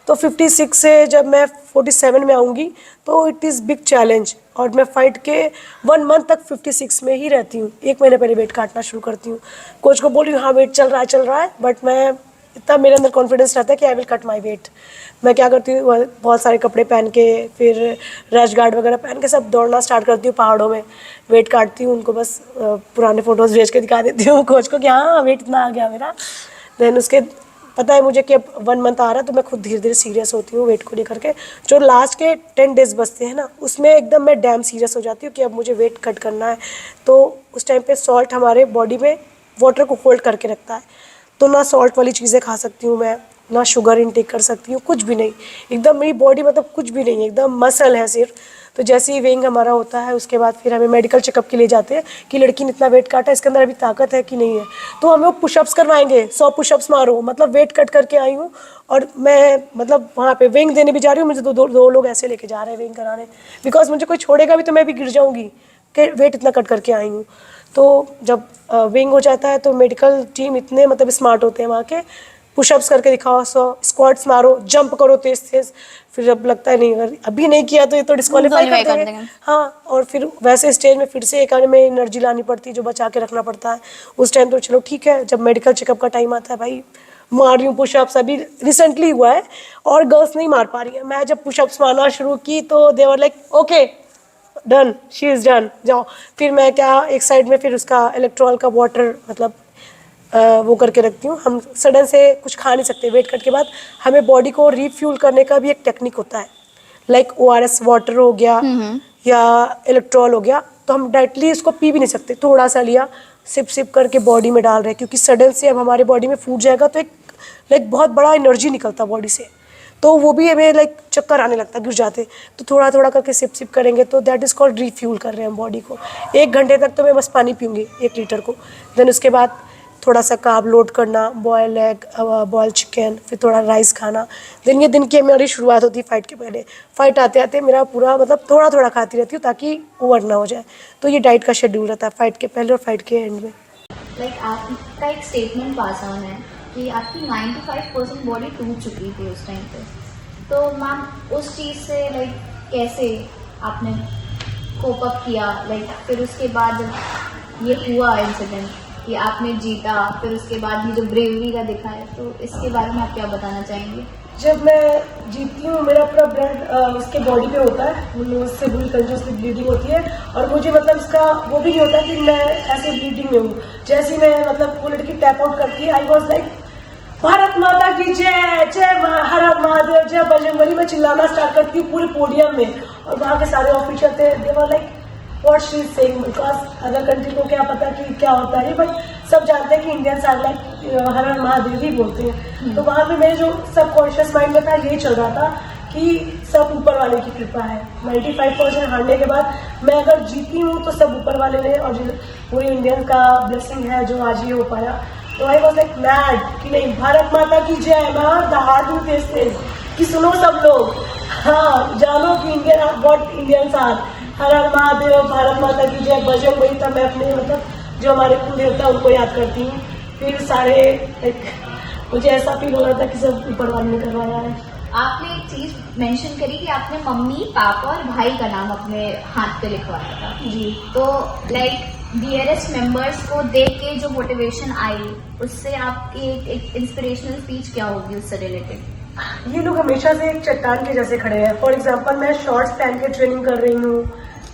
तो 56 से जब मैं 47 में आऊँगी तो इट इज़ बिग चैलेंज। और मैं फाइट के 1 मंथ तक 56 में ही रहती हूँ, 1 महीने पहले वेट काटना शुरू करती हूँ। कोच को बोली हाँ वेट चल रहा है, बट मैं इतना मेरे अंदर कॉन्फिडेंस रहता है कि I will cut my weight. मैं क्या करती हूँ, बहुत सारे कपड़े पहन के, फिर रैश गार्ड वगैरह पहन के सब दौड़ना स्टार्ट करती हूँ पहाड़ों में। वेट काटती हूँ, उनको बस पुराने फ़ोटोज़ भेज के दिखा देती हूँ कोच को कि हाँ वेट इतना आ गया मेरा। देन उसके पता है मुझे कि अब 1 मंथ आ रहा है, तो मैं खुद धीरे धीरे सीरियस होती हूँ वेट को लेकर के। जो लास्ट के 10 डेज़ बचते हैं ना, उसमें एकदम मैं डैम सीरियस हो जाती हूँ कि अब मुझे वेट कट करना है। तो उस टाइम पे सॉल्ट हमारे बॉडी में वाटर को होल्ड करके रखता है, तो ना सॉल्ट वाली चीज़ें खा सकती हूँ मैं, ना शुगर इनटेक कर सकती हूँ, कुछ भी नहीं। एकदम मेरी बॉडी मतलब कुछ भी नहीं है, एकदम मसल है सिर्फ। तो जैसे ही वेइंग हमारा होता है उसके बाद फिर हमें मेडिकल चेकअप के लिए जाते हैं कि लड़की ने इतना वेट काटा, इसके अंदर अभी ताकत है कि नहीं है। तो हमें वो पुशअप्स करवाएंगे, 100 पुशअप्स मारो, मतलब वेट कट करके आई हूँ। और मैं मतलब वहाँ पे वेइंग देने भी जा रही हूँ, मुझे दो लोग ऐसे लेके जा रहे हैं वेइंग कराने, बिकॉज मुझे कोई छोड़ेगा भी तो मैं भी गिर जाऊँगी कि वेट इतना कट करके आई हूँ। तो जब वेइंग हो जाता है तो मेडिकल टीम इतने मतलब स्मार्ट होते हैं वहाँ के, पुशअप्स करके दिखाओ, 100 स्क्वाट्स मारो, जंप करो तेज तेज। फिर अब लगता है नहीं, अगर अभी नहीं किया तो ये तो डिस्क्वालीफाई कर देंगे। हाँ, और फिर वैसे स्टेज में फिर से एक आने में एनर्जी लानी पड़ती है जो बचा के रखना पड़ता है उस टाइम। तो चलो ठीक है, जब मेडिकल चेकअप का टाइम आता है भाई मार रही हूँ पुशअप्स। अभी रिसेंटली हुआ है और गर्ल्स नहीं मार पा रही है। मैं जब पुशअप्स मारना शुरू की तो they were like okay done, she is done, जाओ। फिर मैं क्या एक साइड में फिर उसका इलेक्ट्रॉल का वाटर मतलब वो करके रखती हूँ। हम सडन से कुछ खा नहीं सकते, वेट कट के बाद हमें बॉडी को रीफ्यूल करने का भी एक टेक्निक होता है, लाइक ORS वाटर हो गया या इलेक्ट्रॉल हो गया, तो हम डायरेक्टली इसको पी भी नहीं सकते, थोड़ा सा लिया, सिप सिप करके बॉडी में डाल रहे हैं, क्योंकि सडन से अब हमारे बॉडी में फूड जाएगा तो एक लाइक बहुत बड़ा एनर्जी निकलता बॉडी से, तो वो भी हमें लाइक चक्कर आने लगता, गिर जाते। तो थोड़ा थोड़ा करके सिप सिप करेंगे तो दैट इज़ कॉल्ड रीफ्यूल कर रहे हैं हम बॉडी को। 1 घंटे तक तो मैं बस पानी पीऊँगी 1 लीटर को, देन उसके बाद थोड़ा सा कार्ब लोड करना, बॉयल एग, बॉयल चिकन, फिर थोड़ा राइस खाना। देन ये दिन की हमारी शुरुआत होती है फाइट के पहले। फाइट आते आते मेरा पूरा मतलब थोड़ा थोड़ा खाती रहती हूँ ताकि ओवर ना हो जाए। तो ये डाइट का शेड्यूल रहता है फाइट के पहले और फाइट के एंड में। लाइक आपका एक स्टेटमेंट पास ऑन है कि आपकी 95% बॉडी टूट चुकी थी उस टाइम पे, तो मैम उस चीज़ से लाइक कैसे आपने कोप अप किया? लाइक फिर उसके बाद ये हुआ इंसिडेंट कि आपने जीता, फिर उसके बाद ये जो ब्रेवरी का दिखा है, तो इसके बारे में आप क्या बताना चाहेंगे? जब मैं जीतती हूँ मेरा पूरा ब्लड उसके बॉडी पे होता है, उससे बुरी कंटिन्यूसली ब्लीडिंग होती है, और मुझे मतलब इसका वो भी नहीं होता कि मैं ऐसे ब्लीडिंग में हूँ। जैसे मैं मतलब वो लड़की टैप आउट करती है, आई वॉज लाइक भारत माता की जय, जय हर हर महादेव, जय बजरंगबली, मैं चिल्लाना स्टार्ट करती हूँ पूरे पोडियम में, और वहाँ के सारे ऑफिसर थे, they were like what she is saying, because other country को क्या पता कि क्या होता है, बट सब जानते हैं कि इंडियंस आर लाइक हर हर महादेव ही बोलते हैं। तो वहाँ पे मेरे जो सबकॉन्शियस माइंड में था यही चल रहा था कि सब ऊपर वाले की कृपा है। 95% हारने के बाद मैं अगर जीती हूँ तो सब ऊपर वाले ने और जो पूरे इंडियन का ब्लेसिंग है जो आज ये हो पाया। तो आई वॉज लाइक मैड कि नहीं, भारत माता की जय, मैं दहाड़ू तेज कि सुनो सब लोग, हाँ जानो कि इंडियन व्हाट इंडियंस आर, हर हर महादेव, भारत माता की जय, बजरंगबली। तब मैं अपने मतलब जो हमारे कुल देवता उनको याद करती हूँ। फिर सारे एक मुझे ऐसा फील हो रहा था कि सब ऊपर वाले ने करवाया है। आपने एक चीज मेंशन करी कि आपने मम्मी, पापा और भाई का नाम अपने हाथ पे लिखवाया था जी। तो लाइक डियरेस्ट मेंबर्स को देख के जो मोटिवेशन आई, उससे आपकी एक इंस्पिरेशनल स्पीच क्या होगी उससे रिलेटेड? ये लोग हमेशा से एक चट्टान के जैसे खड़े हैं। फॉर एग्जाम्पल मैं शॉर्ट्स पहन के ट्रेनिंग कर रही हूँ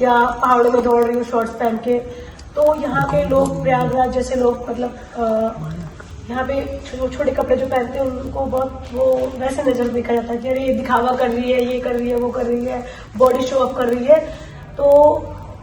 या पहाड़ों में दौड़ रही हूँ शॉर्ट्स पहन के, तो यहाँ के लोग प्रयागराज जैसे लोग मतलब यहाँ पे छोटे कपड़े जो पहनते हैं उनको बहुत वो वैसे नजर देखा जाता है कि अरे ये दिखावा कर रही है, ये कर रही है, वो कर रही है, बॉडी शो अप कर रही है। तो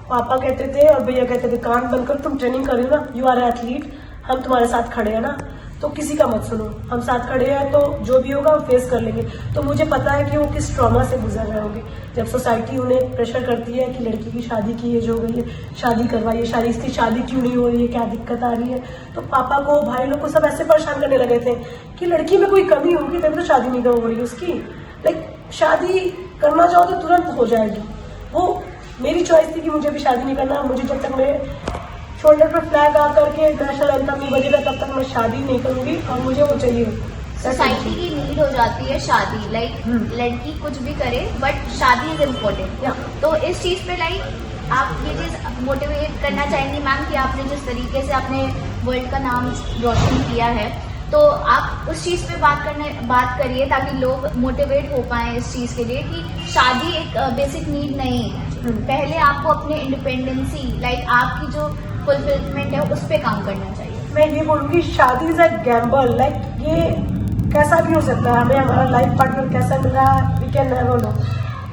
पापा कहते थे और भैया कहते थे कान बंद कर, तुम ट्रेनिंग कर रही हो ना, यू आर एथलीट, हम तुम्हारे साथ खड़े हैं ना, तो किसी का मत सुनो, हम साथ खड़े हैं तो जो भी होगा हम फेस कर लेंगे। तो मुझे पता है कि वो किस ट्रॉमा से गुजर रहे होंगे जब सोसाइटी उन्हें प्रेशर करती है कि लड़की की शादी की एज हो गई है, शादी करवाइए, शादी, इसकी शादी क्यों नहीं हो रही है, क्या दिक्कत आ रही है। तो पापा को, भाई लोग को सब ऐसे परेशान करने लगे थे कि लड़की में कोई कमी होगी तभी तो शादी नहीं हो रही उसकी, लाइक शादी करना चाहो तो तुरंत हो जाएगी। वो मेरी चॉइस थी कि मुझे भी शादी नहीं करना, मुझे जब तक मेरे शोल्डर पर फ्लैग आ करके नेशनल एंथम नहीं बजेगा तब तक मैं शादी नहीं करूंगी, और मुझे वो चाहिए। सोसाइटी की नीड हो जाती है शादी, लाइक लड़की कुछ भी करे बट शादी इज इम्पोर्टेंट। तो इस चीज़ पे लाइक आप ये चीज़ मोटिवेट करना चाहेंगी मैम कि आपने जिस तरीके से आपने वर्ल्ड का नाम रोशन किया है, तो आप उस चीज़ पे बात करिए ताकि लोग मोटिवेट हो पाएँ इस चीज़ के लिए कि शादी एक बेसिक नीड नहीं है। पहले आपको अपने इंडिपेंडेंसी, लाइक आपकी जो फुलफिलमेंट है उस पर काम करना चाहिए। मैं ये बोलूँगी शादी इज अ गैम्बल, लाइक ये कैसा भी हो सकता है, हमें हमारा लाइफ पार्टनर कैसा मिल रहा है वी कैन नेवर नो।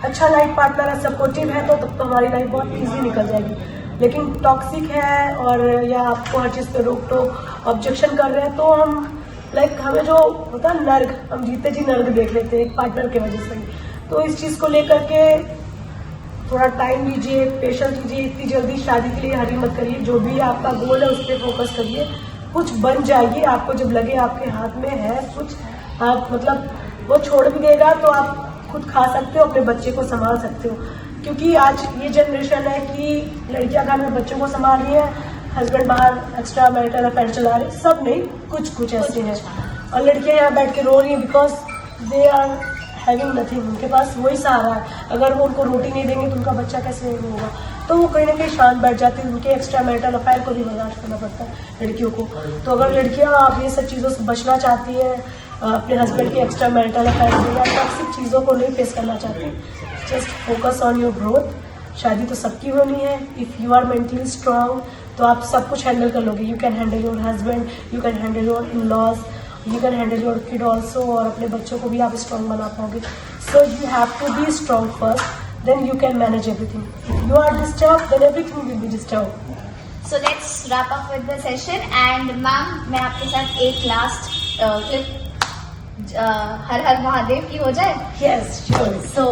अच्छा लाइफ पार्टनर है, सपोर्टिव है तो तब तो हमारी लाइफ बहुत ईजी निकल जाएगी, लेकिन टॉक्सिक है और या आपको हर चीज़ पे रोक टोक ऑब्जेक्शन कर रहे हैं तो हम लाइक हमें जो होता है नर्क, हम जीते जी नर्क देख लेते हैं एक पार्टनर की वजह से। तो इस चीज़ को लेकर के थोड़ा टाइम लीजिए, पेशेंस लीजिए, इतनी जल्दी शादी के लिए हरी मत करिए, जो भी आपका गोल है उस पर फोकस करिए, कुछ बन जाइए। आपको जब लगे आपके हाथ में है कुछ, आप मतलब वो छोड़ भी देगा तो आप खुद खा सकते हो, अपने बच्चे को संभाल सकते हो। क्योंकि आज ये जनरेशन है कि लड़कियां घर में बच्चों को संभाल रही है, हस्बैंड बाहर एक्स्ट्रा मैरिटल अफेयर चला रहे, सब नहीं कुछ ऐसे हैं, और लड़कियां यहाँ बैठ के रो रही हैं because they are having nothing, उनके पास वही सहारा है। अगर वो उनको रोटी नहीं देंगे तो उनका बच्चा कैसे होगा, तो वो कहीं ना कहीं शांत बैठ जाती है, उनके एक्स्ट्रा मैरिटल अफेयर को भी बर्दाश्त करना पड़ता है लड़कियों को। तो अगर लड़कियां आप ये सब चीज़ों से बचना चाहती हैं, अपने हस्बैंड के एक्स्ट्रा मैरिटल अफेयर से या टॉक्सिक चीज़ों को नहीं फेस करना चाहती, just focus on your growth शादी तो सबकी होनी है. If you are mentally strong तो आप सब कुछ हैंडल कर लोगे. You can handle your husband, you can handle your in laws, you can handle your kid also. और अपने बच्चों को भी आप स्ट्रांग बना पाओगे. So you have to be strong first, then you can manage everything. If you are disturb then everything will be disturb. So let's wrap up with the session. And ma'am, मैं आपके साथ एक लास्ट क्लिप हर हर महादेव की हो जाए. Yes sure. सो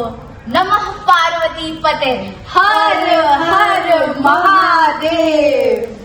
नमः पार्वती पते, हर हर महादेव.